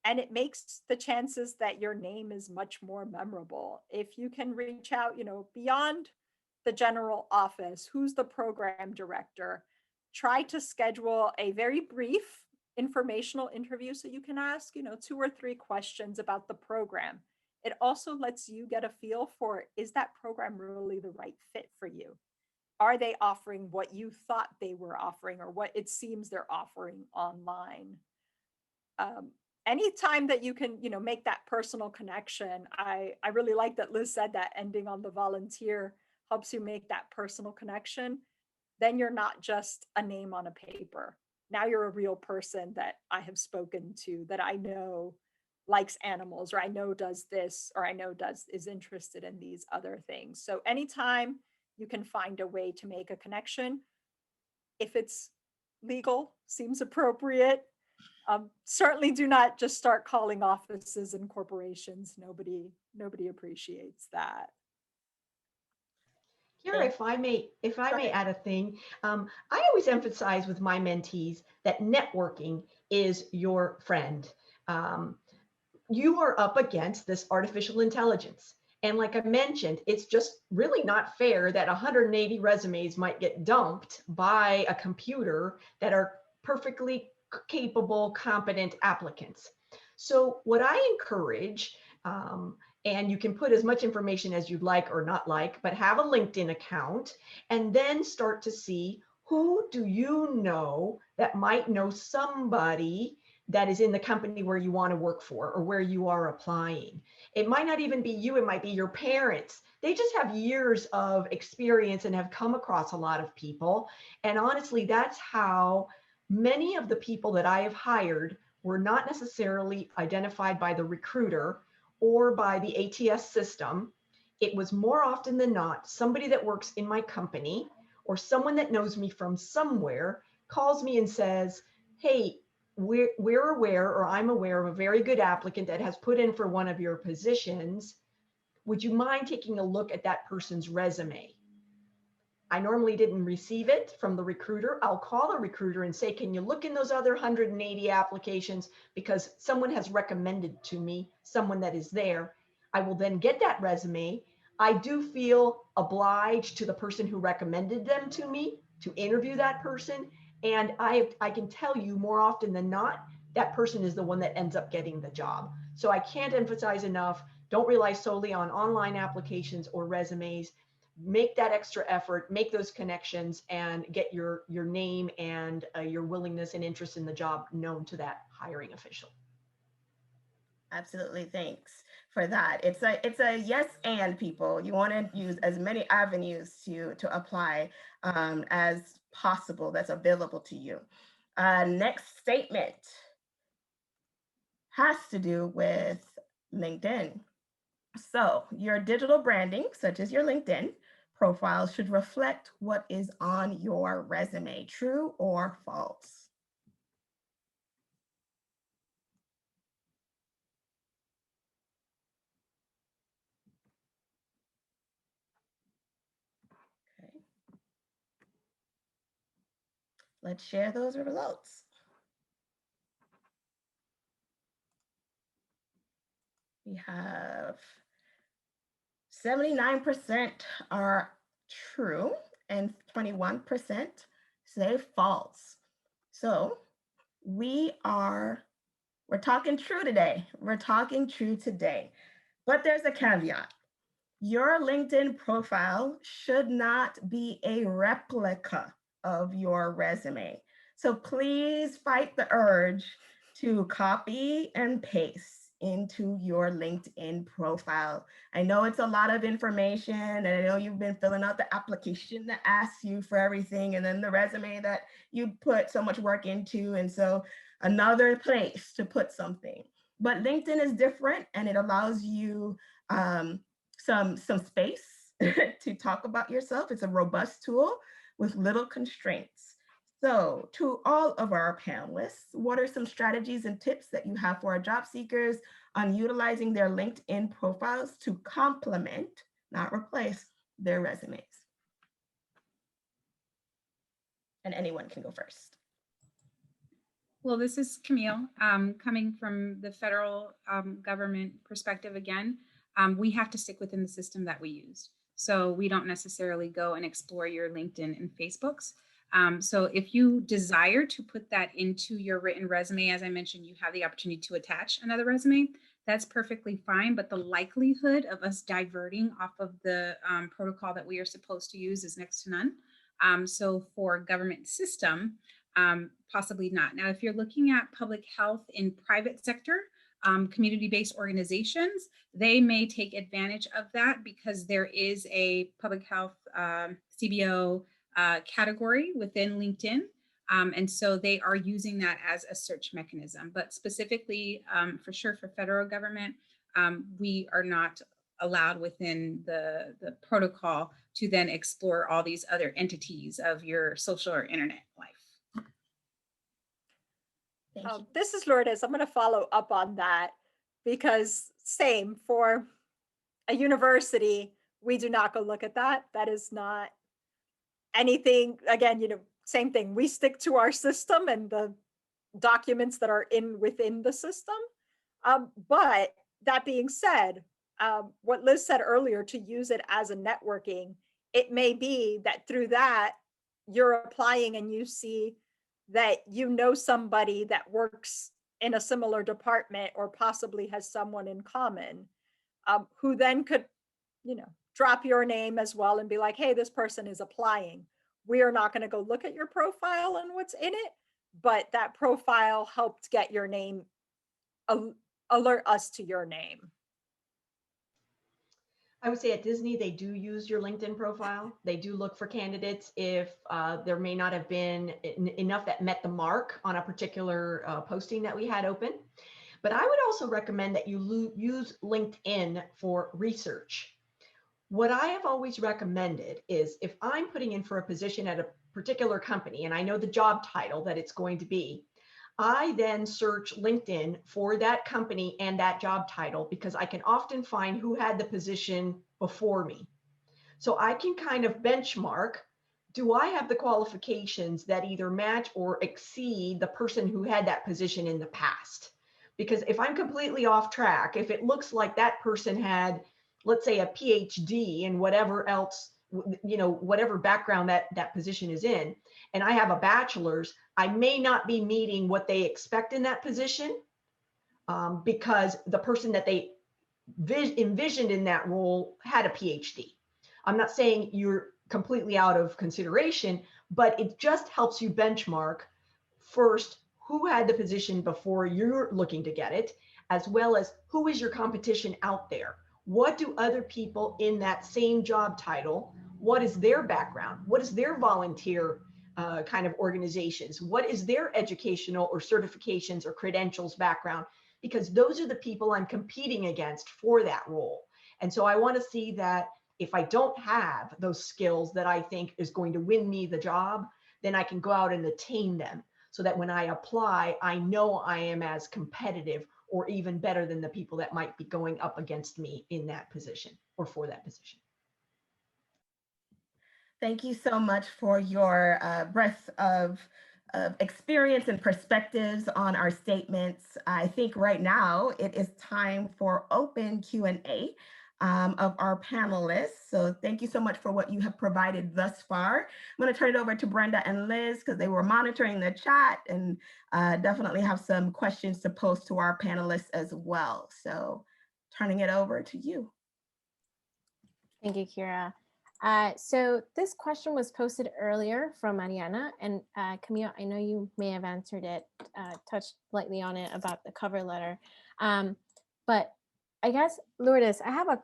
And it makes the chances that your name is much more memorable. If you can reach out, you know, beyond the general office, who's the program director, try to schedule a very brief informational interview so you can ask, you know, 2 or 3 questions about the program. It also lets you get a feel for, is that program really the right fit for you? Are they offering what you thought they were offering or what it seems they're offering online? Anytime that you can, you know, make that personal connection, I really like that Liz said that ending on the volunteer helps you make that personal connection. Then you're not just a name on a paper. Now you're a real person that I have spoken to, that I know likes animals, or I know does this, or I know is interested in these other things. So anytime you can find a way to make a connection, if it's legal, seems appropriate, certainly do not just start calling offices and corporations. Nobody appreciates that. Keira, if I may add a thing, I always emphasize with my mentees that networking is your friend. You are up against this artificial intelligence. And like I mentioned, it's just really not fair that 180 resumes might get dumped by a computer that are perfectly capable, competent applicants. So what I encourage, and you can put as much information as you'd like or not like, but have a LinkedIn account and then start to see, who do you know that might know somebody that is in the company where you want to work for or where you are applying. It might not even be you, it might be your parents. They just have years of experience and have come across a lot of people. And honestly, that's how many of the people that I have hired were not necessarily identified by the recruiter or by the ATS system. it was more often than not somebody that works in my company or someone that knows me from somewhere calls me and says, hey, we're aware, or I'm aware of a very good applicant that has put in for one of your positions. Would you mind taking a look at that person's resume? I normally didn't receive it from the recruiter. I'll call the recruiter and say, can you look in those other 180 applications, because someone has recommended to me someone that is there. I will then get that resume. I do feel obliged to the person who recommended them to me to interview that person. And I can tell you more often than not, that person is the one that ends up getting the job. So I can't emphasize enough, don't rely solely on online applications or resumes. Make that extra effort, make those connections, and get your name and your willingness and interest in the job known to that hiring official. Absolutely, thanks for that. It's a yes and, people. You want to use as many avenues to apply as possible that's available to you. Next statement has to do with LinkedIn. So your digital branding, such as your LinkedIn profile, should reflect what is on your resume. True or false? Okay. Let's share those results. We have 79% are true and 21% say false. So we're talking true today. We're talking true today. But there's a caveat. Your LinkedIn profile should not be a replica of your resume. So please fight the urge to copy and paste into your LinkedIn profile. I know it's a lot of information, and I know you've been filling out the application that asks you for everything, and then the resume that you put so much work into, and so another place to put something. But LinkedIn is different, and it allows you some space to talk about yourself. It's a robust tool with little constraints. So to all of our panelists, what are some strategies and tips that you have for our job seekers on utilizing their LinkedIn profiles to complement, not replace, their resumes? And anyone can go first. Well, this is Camille. Coming from the federal government perspective again, we have to stick within the system that we use. So we don't necessarily go and explore your LinkedIn and Facebooks. So if you desire to put that into your written resume, as I mentioned, you have the opportunity to attach another resume. That's perfectly fine, but the likelihood of us diverting off of the protocol that we are supposed to use is next to none. So for government system, possibly not. Now, if you're looking at public health in private sector, community-based organizations, they may take advantage of that because there is a public health CBO category within LinkedIn. And so they are using that as a search mechanism. But specifically, for sure, for federal government, we are not allowed within the protocol to then explore all these other entities of your social or internet life. This is Lourdes. I'm going to follow up on that because same for a university, we do not go look at that. That is not anything, again, same thing. We stick to our system and the documents that are within the system. But that being said, what Liz said earlier, to use it as a networking, it may be that through that you're applying and you see that somebody that works in a similar department or possibly has someone in common, who then could, drop your name as well and be like, hey, this person is applying. We are not going to go look at your profile and what's in it, but that profile helped get your name, alert us to your name. I would say at Disney, they do use your LinkedIn profile. They do look for candidates if there may not have been enough that met the mark on a particular posting that we had open. But I would also recommend that you use LinkedIn for research. What I have always recommended is if I'm putting in for a position at a particular company and I know the job title that it's going to be, I then search LinkedIn for that company and that job title because I can often find who had the position before me. So I can kind of benchmark, do I have the qualifications that either match or exceed the person who had that position in the past? Because if I'm completely off track, if it looks like that person had, let's say, a PhD in whatever else, whatever background that position is in, and I have a bachelor's, I may not be meeting what they expect in that position because the person that they envisioned in that role had a PhD. I'm not saying you're completely out of consideration, but it just helps you benchmark first who had the position before you're looking to get it, as well as who is your competition out there. What do other people in that same job title, what is their background? What is their volunteer kind of organizations? What is their educational or certifications or credentials background? Because those are the people I'm competing against for that role. And so I want to see that if I don't have those skills that I think is going to win me the job, then I can go out and attain them so that when I apply, I know I am as competitive or even better than the people that might be going up against me in that position or for that position. Thank you so much for your breadth of experience and perspectives on our statements. I think right now it is time for open Q&A of our panelists. So thank you so much for what you have provided thus far. I'm going to turn it over to Brenda and Liz because they were monitoring the chat and definitely have some questions to pose to our panelists as well. So turning it over to you. Thank you, Keira. So this question was posted earlier from Mariana, and Camille, I know you may have answered it, touched lightly on it about the cover letter. But I guess, Lourdes, I have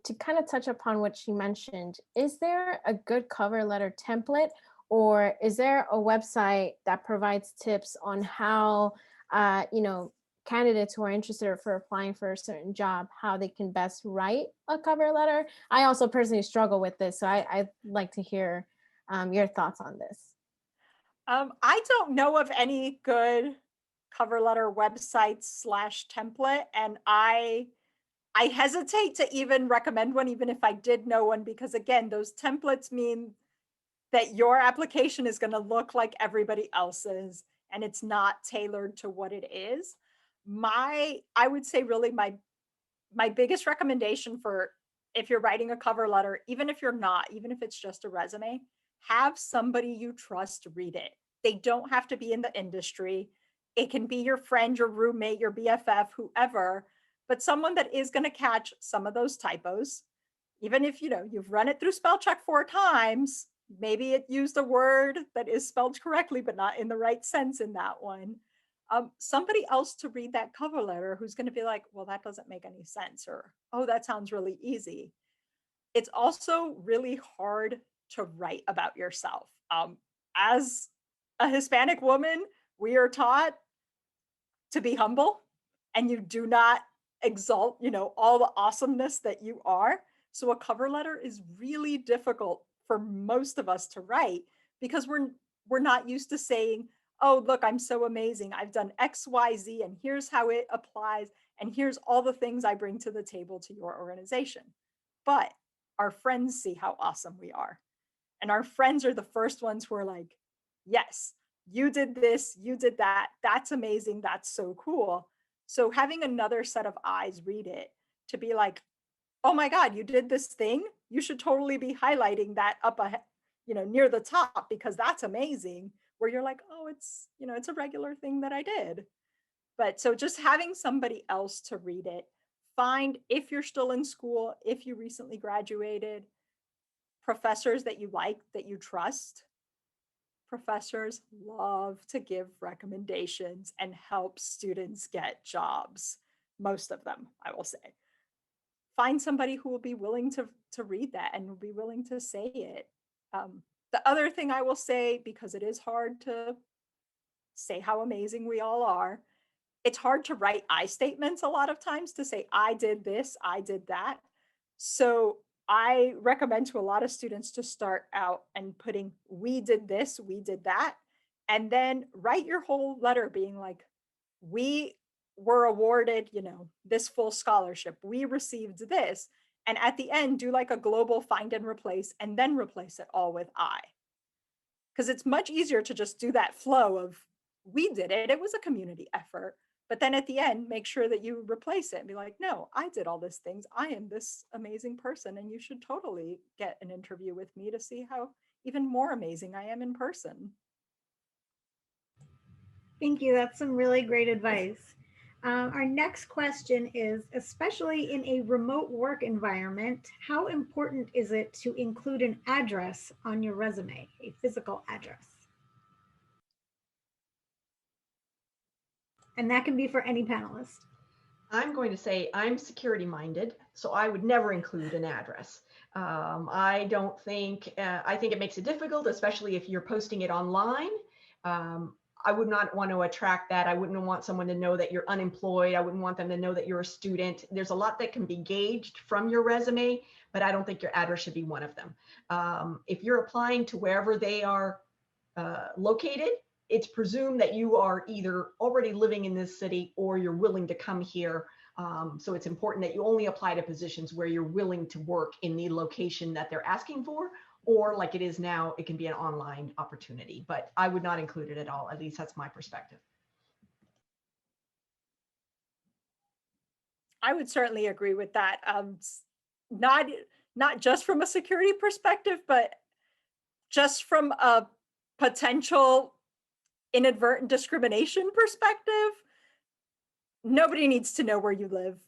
to kind of touch upon what she mentioned. Is there a good cover letter template, or is there a website that provides tips on how, candidates who are interested for applying for a certain job, how they can best write a cover letter? I also personally struggle with this, so I'd like to hear your thoughts on this. I don't know of any good cover letter websites / template, and I hesitate to even recommend one, even if I did know one, because again, those templates mean that your application is going to look like everybody else's, and it's not tailored to what it is. I would say really my biggest recommendation for if you're writing a cover letter, even if you're not, even if it's just a resume, have somebody you trust read it. They don't have to be in the industry. It can be your friend, your roommate, your BFF, whoever, but someone that is going to catch some of those typos. Even if you've run it through spell check 4 times, maybe it used a word that is spelled correctly, but not in the right sense in that one. Somebody else to read that cover letter who's going to be like, well, that doesn't make any sense, or, oh, that sounds really easy. It's also really hard to write about yourself. As a Hispanic woman, we are taught to be humble, and you do not exalt, all the awesomeness that you are. So a cover letter is really difficult for most of us to write because we're not used to saying, oh, look, I'm so amazing. I've done X, Y, Z, and here's how it applies. And here's all the things I bring to the table to your organization. But our friends see how awesome we are. And our friends are the first ones who are like, yes, you did this, you did that. That's amazing. That's so cool. So having another set of eyes read it to be like, oh my God, you did this thing. You should totally be highlighting that up ahead, near the top, because that's amazing. Where you're like, oh, it's a regular thing that I did. But so just having somebody else to read it, find, if you're still in school, if you recently graduated, professors that you like, that you trust. Professors love to give recommendations and help students get jobs. Most of them, I will say. Find somebody who will be willing to read that and will be willing to say it. The other thing I will say, because it is hard to say how amazing we all are, it's hard to write I statements a lot of times to say, I did this, I did that. So I recommend to a lot of students to start out and putting, we did this, we did that, and then write your whole letter being like, we were awarded, this full scholarship, we received this. And at the end, do like a global find and replace, and then replace it all with I. Because it's much easier to just do that flow of, we did it, it was a community effort. But then at the end, make sure that you replace it and be like, no, I did all these things. I am this amazing person, and you should totally get an interview with me to see how even more amazing I am in person. Thank you. That's some really great advice. Our next question is, especially in a remote work environment, how important is it to include an address on your resume, a physical address? And that can be for any panelist. I'm going to say I'm security minded, so I would never include an address. I don't think, I think it makes it difficult, especially if you're posting it online. I would not want to attract that. I wouldn't want someone to know that you're unemployed. I wouldn't want them to know that you're a student. There's a lot that can be gauged from your resume, but I don't think your address should be one of them. If you're applying to wherever they are located, it's presumed that you are either already living in this city or you're willing to come here. So it's important that you only apply to positions where you're willing to work in the location that they're asking for, or like it is now, it can be an online opportunity, but I would not include it at all. At least that's my perspective. I would certainly agree with that. Not just from a security perspective, but just from a potential inadvertent discrimination perspective. Nobody needs to know where you live.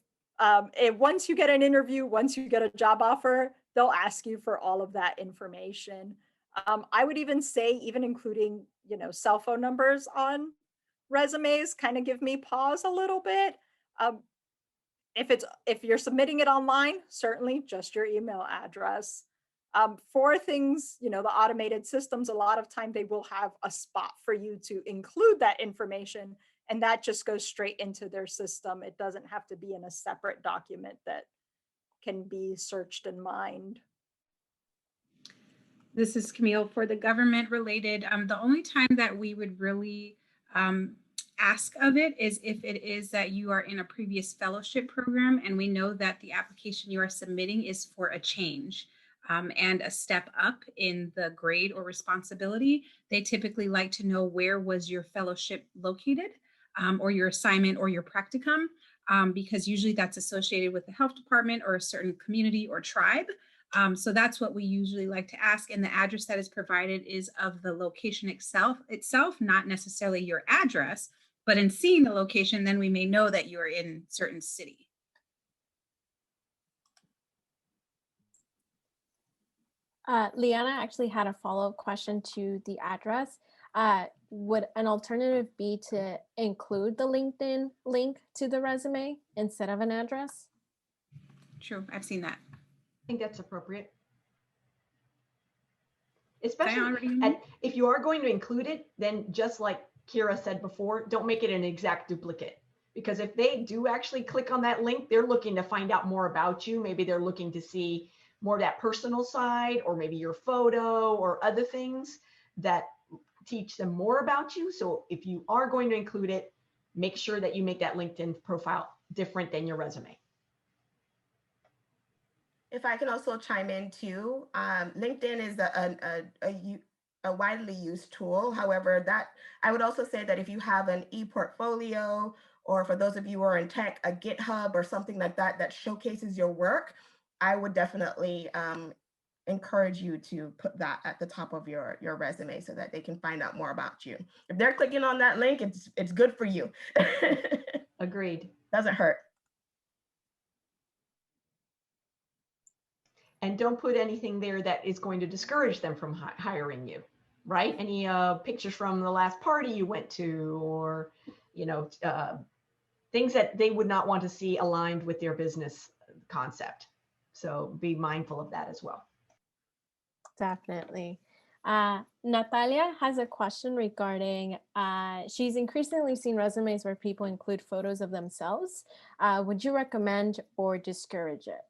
Once you get an interview, once you get a job offer, they'll ask you for all of that information. I would even say, even including, cell phone numbers on resumes kind of give me pause a little bit. If you're submitting it online, certainly just your email address. For things, the automated systems, a lot of time they will have a spot for you to include that information, and that just goes straight into their system. It doesn't have to be in a separate document that can be searched and mined. This is Camille. For the government related, the only time that we would really ask of it is if it is that you are in a previous fellowship program and we know that the application you are submitting is for a change and a step up in the grade or responsibility. They typically like to know where was your fellowship located or your assignment or your practicum, because usually that's associated with the health department or a certain community or tribe. So that's what we usually like to ask. And the address that is provided is of the location itself, not necessarily your address, but in seeing the location, then we may know that you're in certain city. Liana actually had a follow-up question to the address. Would an alternative be to include the LinkedIn link to the resume instead of an address? True, I've seen that. I think that's appropriate. Especially if you are going to include it, then just like Keira said before, don't make it an exact duplicate. Because if they do actually click on that link, they're looking to find out more about you. Maybe they're looking to see more of that personal side, or maybe your photo or other things that teach them more about you. So if you are going to include it, make sure that you make that LinkedIn profile different than your resume. If I can also chime in too, LinkedIn is a widely used tool. However, that I would also say that if you have an e-portfolio, or for those of you who are in tech, a GitHub or something like that that showcases your work, I would definitely encourage you to put that at the top of your resume so that they can find out more about you. If they're clicking on that link, it's good for you. Agreed. Doesn't hurt. And don't put anything there that is going to discourage them from hiring you, right? Any pictures from the last party you went to, or, things that they would not want to see aligned with their business concept. So be mindful of that as well. Definitely. Natalia has a question regarding, she's increasingly seen resumes where people include photos of themselves. Would you recommend or discourage it?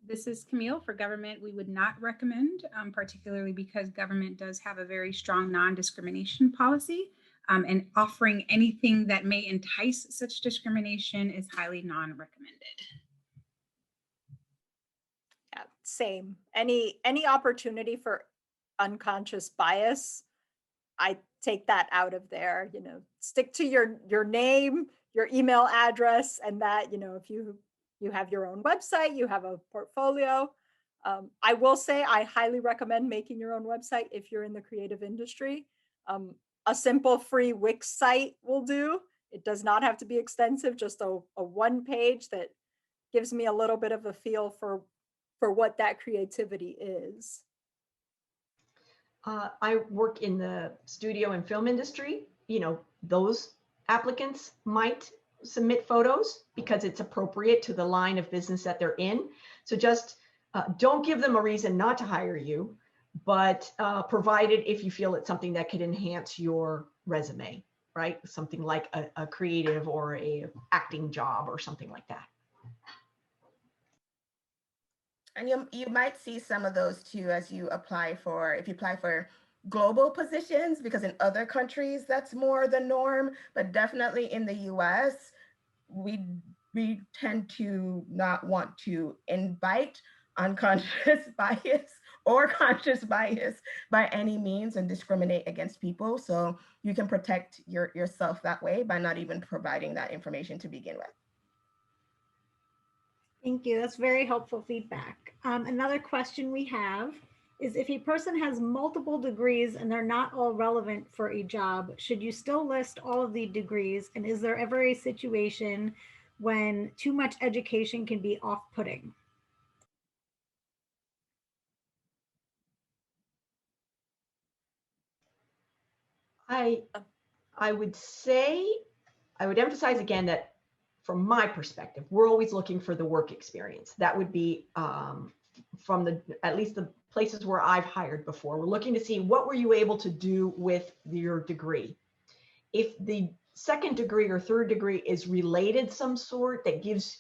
This is Camille. For government, we would not recommend, particularly because government does have a very strong non-discrimination policy, and offering anything that may entice such discrimination is highly non-recommended. Yeah, same. Any opportunity for unconscious bias, I take that out of there. You know, stick to your name, your email address, and that, you know, if you have your own website, you have a portfolio. I will say I highly recommend making your own website if you're in the creative industry. A simple free Wix site will do. It does not have to be extensive, just a one page that gives me a little bit of a feel for what that creativity is. I work in the studio and film industry. You know, those applicants might submit photos because it's appropriate to the line of business that they're in. So just don't give them a reason not to hire you, but provided if you feel it's something that could enhance your resume, right? Something like a creative or a acting job or something like that. And you might see some of those too as you apply for, if you apply for global positions, because in other countries that's more the norm, but definitely in the US, we tend to not want to invite unconscious bias or conscious bias by any means and discriminate against people. So you can protect yourself that way by not even providing that information to begin with. Thank you. That's very helpful feedback. Another question we have is, if a person has multiple degrees and they're not all relevant for a job, should you still list all of the degrees? And is there ever a situation when too much education can be off-putting? I would say, I would emphasize again that from my perspective, we're always looking for the work experience. That would be from at least the places where I've hired before. We're looking to see what were you able to do with your degree. If the second degree or third degree is related some sort, that gives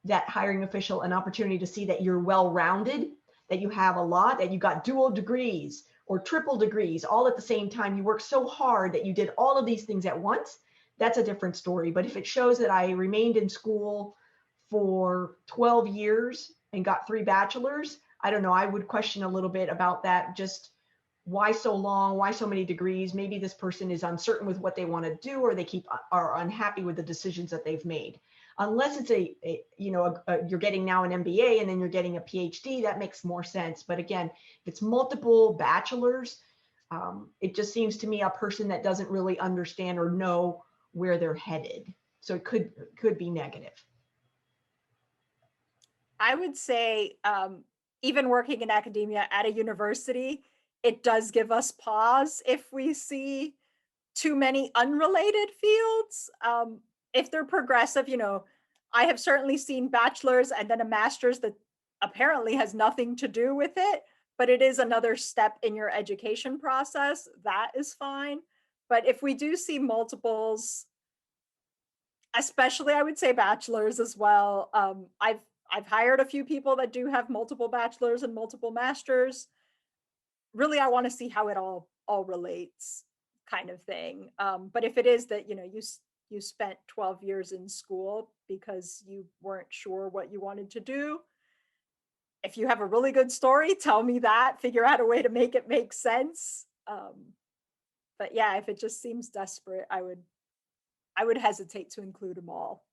that hiring official an opportunity to see that you're well-rounded, that you have a lot, that you got dual degrees or triple degrees all at the same time, you work so hard that you did all of these things at once, that's a different story. But if it shows that I remained in school for 12 years and got 3 bachelors, I don't know, I would question a little bit about that. Just why so long? Why so many degrees? Maybe this person is uncertain with what they want to do, or they are unhappy with the decisions that they've made. Unless it's you're getting now an MBA and then you're getting a PhD, that makes more sense. But again, if it's multiple bachelors, it just seems to me a person that doesn't really understand or know where they're headed. So it could be negative. I would say even working in academia at a university, it does give us pause if we see too many unrelated fields. If they're progressive, you know, I have certainly seen bachelor's and then a master's that apparently has nothing to do with it, but it is another step in your education process. That is fine. But if we do see multiples, especially I would say bachelor's as well. I've hired a few people that do have multiple bachelors and multiple masters. Really, I want to see how it all relates, kind of thing. But if it is that, you know, you spent 12 years in school because you weren't sure what you wanted to do, if you have a really good story, tell me that, figure out a way to make it make sense. But yeah, if it just seems desperate, I would hesitate to include them all.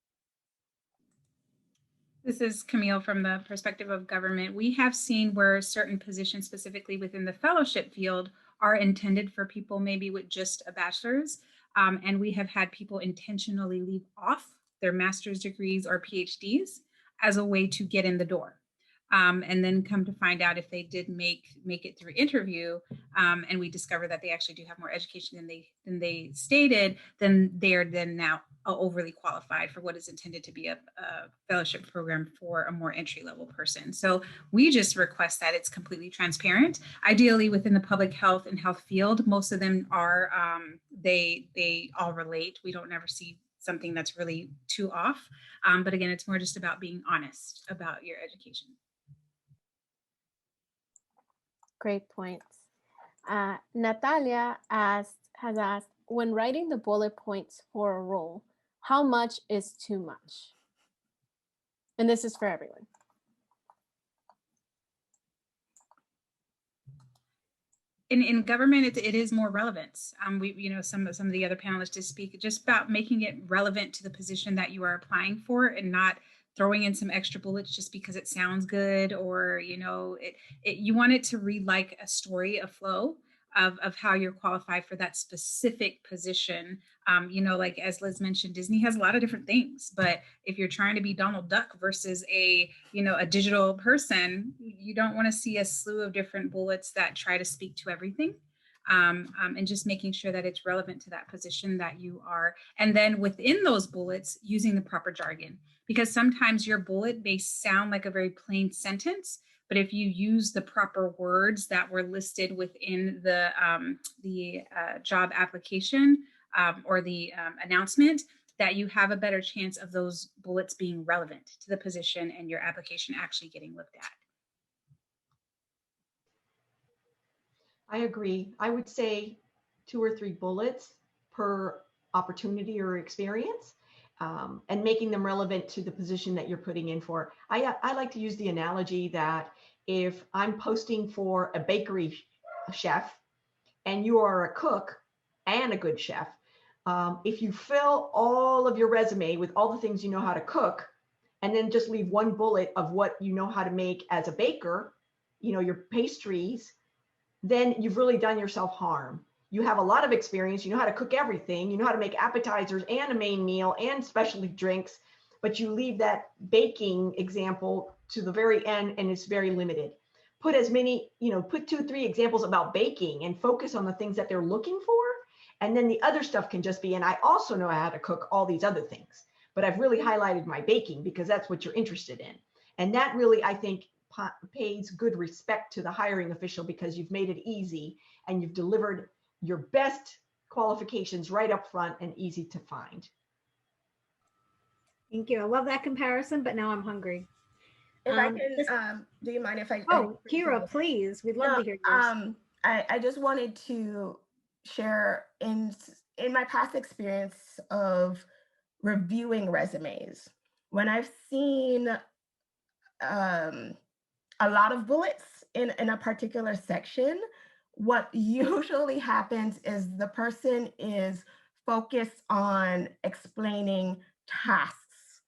This is Camille from the perspective of government. We have seen where certain positions, specifically within the fellowship field, are intended for people maybe with just a bachelor's. And we have had people intentionally leave off their master's degrees or PhDs as a way to get in the door. And then come to find out if they did make it through interview, and we discover that they actually do have more education than they stated, then they are then now overly qualified for what is intended to be a fellowship program for a more entry-level person. So we just request that it's completely transparent. Ideally, within the public health and health field, most of them are, they all relate. We don't never see something that's really too off. But again, it's more just about being honest about your education. Great points. Natalia has asked, when writing the bullet points for a role, how much is too much? And this is for everyone. In government, it is more relevant. Some of the other panelists did speak just about making it relevant to the position that you are applying for, and not throwing in some extra bullets just because it sounds good, or you want it to read like a story, a flow of how you're qualified for that specific position. Like as Liz mentioned, Disney has a lot of different things, but if you're trying to be Donald Duck versus a digital person, you don't want to see a slew of different bullets that try to speak to everything. And just making sure that it's relevant to that position that you are. And then within those bullets, using the proper jargon, because sometimes your bullet may sound like a very plain sentence, but if you use the proper words that were listed within the job application or the announcement, that you have a better chance of those bullets being relevant to the position and your application actually getting looked at. I agree. I would say 2 or 3 bullets per opportunity or experience, and making them relevant to the position that you're putting in for. I like to use the analogy that if I'm posting for a bakery chef and you are a cook and a good chef, if you fill all of your resume with all the things you know how to cook, and then just leave 1 bullet of what you know how to make as a baker, your pastries, then you've really done yourself harm. You have a lot of experience, you know how to cook everything, you know how to make appetizers and a main meal and specialty drinks, but you leave that baking example to the very end and it's very limited. Put as many, put 2 or 3 examples about baking and focus on the things that they're looking for. And then the other stuff can just be, and I also know how to cook all these other things, but I've really highlighted my baking because that's what you're interested in. And that really, I think, pays good respect to the hiring official, because you've made it easy and you've delivered your best qualifications right up front and easy to find. Thank you. I love that comparison, but now I'm hungry. If I can, do you mind if I? Oh, Keira, please. We'd love to hear yours. I just wanted to share in my past experience of reviewing resumes, when I've seen a lot of bullets in a particular section, what usually happens is the person is focused on explaining tasks.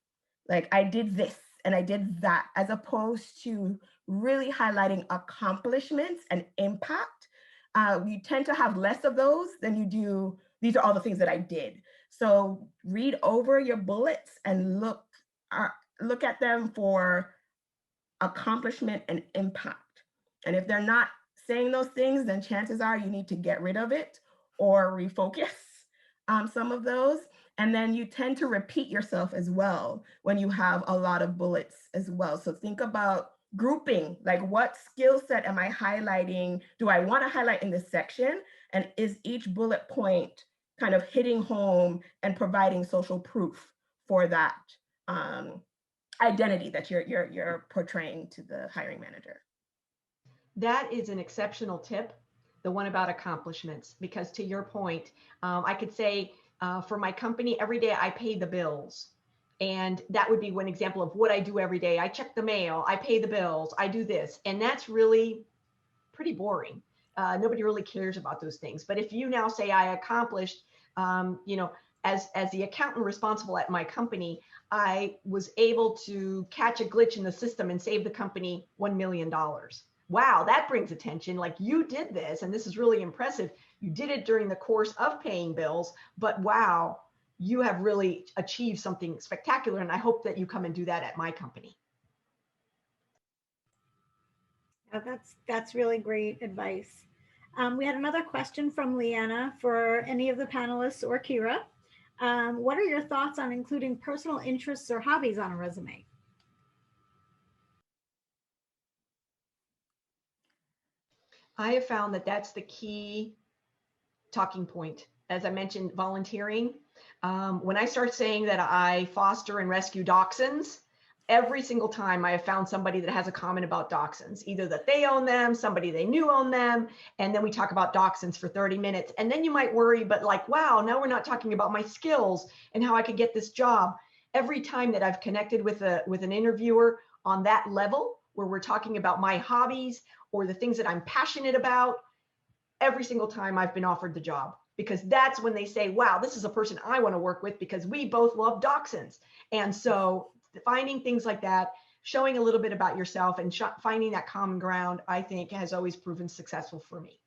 Like, I did this and I did that, as opposed to really highlighting accomplishments and impact. You tend to have less of those than you do, these are all the things that I did. So read over your bullets and look at them for accomplishment and impact. And if they're not saying those things, then chances are you need to get rid of it or refocus some of those. And then you tend to repeat yourself as well when you have a lot of bullets as well. So think about grouping, like, what skill set am I highlighting? Do I want to highlight in this section? And is each bullet point kind of hitting home and providing social proof for that identity that you're portraying to the hiring manager? That is an exceptional tip, the one about accomplishments, because to your point, I could say for my company, every day I pay the bills. And that would be one example of what I do every day. I check the mail, I pay the bills, I do this. And that's really pretty boring. Nobody really cares about those things. But if you now say I accomplished, as the accountant responsible at my company, I was able to catch a glitch in the system and save the company $1 million. Wow, that brings attention. Like, you did this, and this is really impressive. You did it during the course of paying bills, but wow, you have really achieved something spectacular. And I hope that you come and do that at my company. That's really great advice. We had another question from Leanna for any of the panelists or Keira. What are your thoughts on including personal interests or hobbies on a resume? I have found that that's the key talking point. As I mentioned, volunteering. When I start saying that I foster and rescue dachshunds, Every single time I have found somebody that has a comment about dachshunds, either that they own them, somebody they knew owned them, and then we talk about dachshunds for 30 minutes. And then you might worry, but like, wow, now we're not talking about my skills and how I could get this job. Every time that I've connected with an interviewer on that level, where we're talking about my hobbies or the things that I'm passionate about, every single time I've been offered the job, because that's when they say, wow, this is a person I want to work with because we both love dachshunds. And so finding things like that, showing a little bit about yourself and finding that common ground, I think has always proven successful for me.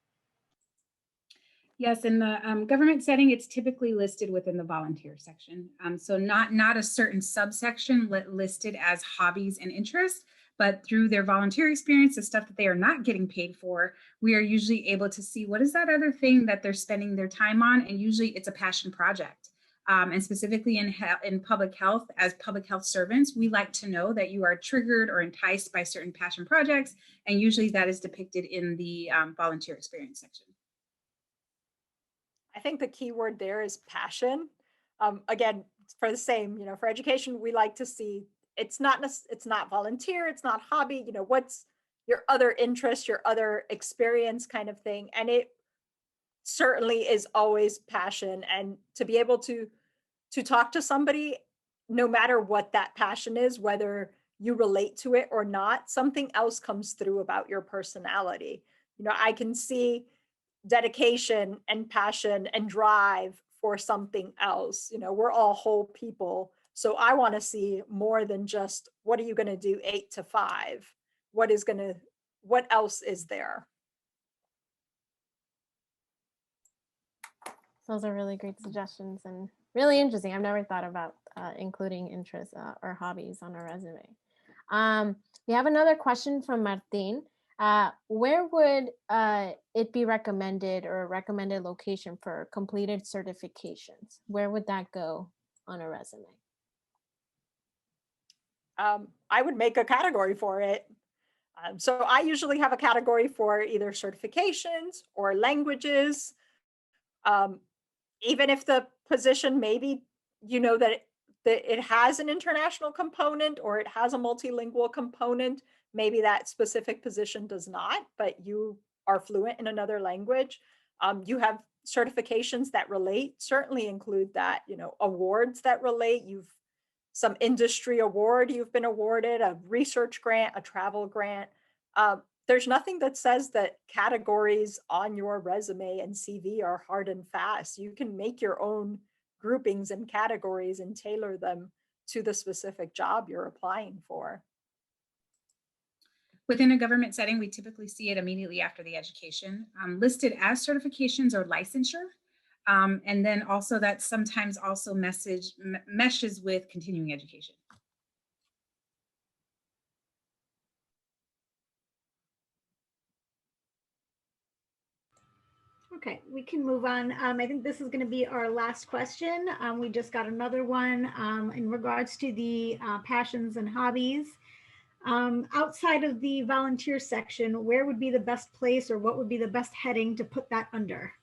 Yes, in the government setting, it's typically listed within the volunteer section. So not a certain subsection listed as hobbies and interests, but through their volunteer experience, the stuff that they are not getting paid for, we are usually able to see what is that other thing that they're spending their time on, and usually it's a passion project. And specifically in public health, as public health servants, we like to know that you are triggered or enticed by certain passion projects, and usually that is depicted in the volunteer experience section. I think the key word there is passion. Again, for the same, for education, we like to see it's not volunteer, it's not hobby, what's your other interest, your other experience kind of thing. And it certainly is always passion. And to be able to talk to somebody, no matter what that passion is, whether you relate to it or not, something else comes through about your personality. I can see dedication and passion and drive for something else. We're all whole people. So I want to see more than just, what are you going to do 8 to 5? What else is there? Those are really great suggestions and really interesting. I've never thought about including interests or hobbies on a resume. We have another question from Martin. Where would it be recommended, or a recommended location for completed certifications? Where would that go on a resume? I would make a category for it. So I usually have a category for either certifications or languages. Even if the position maybe, that it has an international component or it has a multilingual component, maybe that specific position does not, but you are fluent in another language. You have certifications that relate, certainly include that, awards that relate. You've some industry award you've been awarded, a research grant, a travel grant. There's nothing that says that categories on your resume and CV are hard and fast. You can make your own groupings and categories and tailor them to the specific job you're applying for. Within a government setting, we typically see it immediately after the education, listed as certifications or licensure. And then also that sometimes also meshes with continuing education. Okay, we can move on. I think this is going to be our last question. We just got another one in regards to the passions and hobbies. Outside of the volunteer section, where would be the best place, or what would be the best heading to put that under?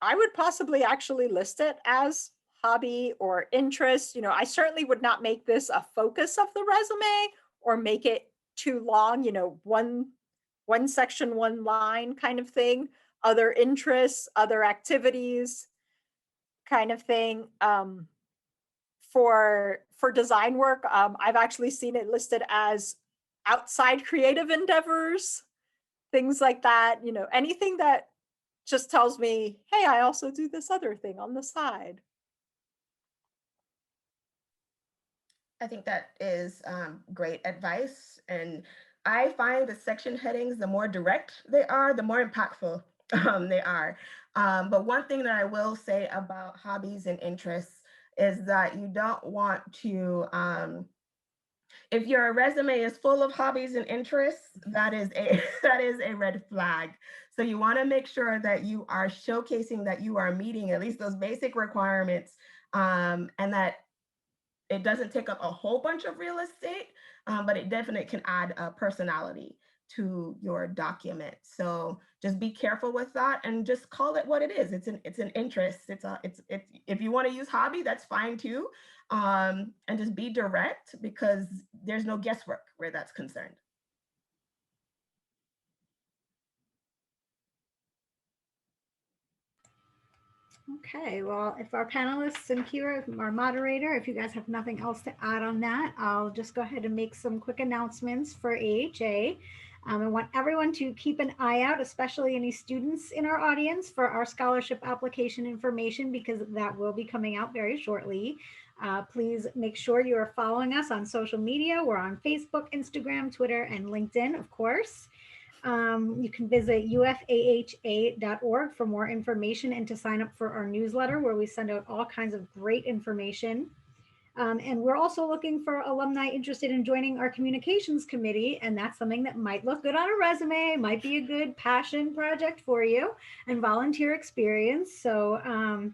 I would possibly actually list it as hobby or interest. I certainly would not make this a focus of the resume or make it too long, one section, one line kind of thing. Other interests, other activities kind of thing. For design work, I've actually seen it listed as outside creative endeavors, things like that, anything that just tells me, hey, I also do this other thing on the side. I think that is great advice. And I find the section headings, the more direct they are, the more impactful they are. But one thing that I will say about hobbies and interests is that you don't want to, if your resume is full of hobbies and interests, that is a red flag. So you want to make sure that you are showcasing that you are meeting at least those basic requirements, and that it doesn't take up a whole bunch of real estate, but it definitely can add a personality to your document. So just be careful with that and just call it what it is. It's an interest. It's if you want to use hobby, that's fine too. And just be direct, because there's no guesswork where that's concerned. Okay, well, if our panelists and Keira, our moderator, if you guys have nothing else to add on that, I'll just go ahead and make some quick announcements for AHA. I want everyone to keep an eye out, especially any students in our audience, for our scholarship application information, because that will be coming out very shortly. Please make sure you are following us on social media. We're on Facebook, Instagram, Twitter, and LinkedIn, of course. You can visit ufaha.org for more information and to sign up for our newsletter, where we send out all kinds of great information. And we're also looking for alumni interested in joining our communications committee, and that's something that might look good on a resume, might be a good passion project for you and volunteer experience. So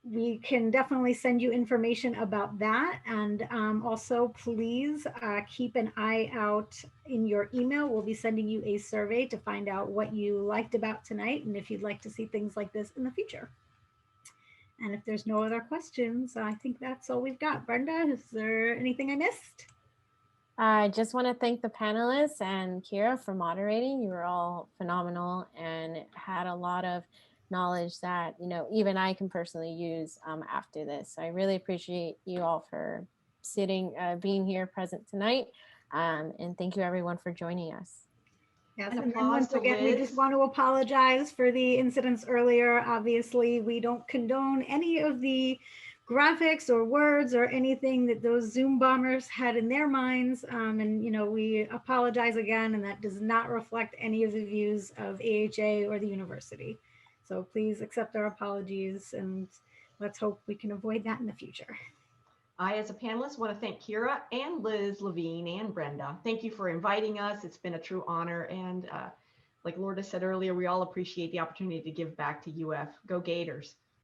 we can definitely send you information about that. And also, please keep an eye out in your email. We'll be sending you a survey to find out what you liked about tonight and if you'd like to see things like this in the future. And if there's no other questions, I think that's all we've got. Brenda, is there anything I missed? I just want to thank the panelists and Keira for moderating. You were all phenomenal and had a lot of knowledge that, you know, even I can personally use after this. So I really appreciate you all for being here present tonight. And thank you everyone for joining us. Yes, And and then applause once to again, we Liz. just want to apologize for the incidents earlier. Obviously, we don't condone any of the graphics or words or anything that those Zoom bombers had in their minds. And, you know, we apologize again, and that does not reflect any of the views of AHA or the university. So please accept our apologies, and let's hope we can avoid that in the future. I, as a panelist, want to thank Keira and Liz Levine and Brenda. Thank you for inviting us. It's been a true honor. And like Lourdes said earlier, we all appreciate the opportunity to give back to UF. Go Gators.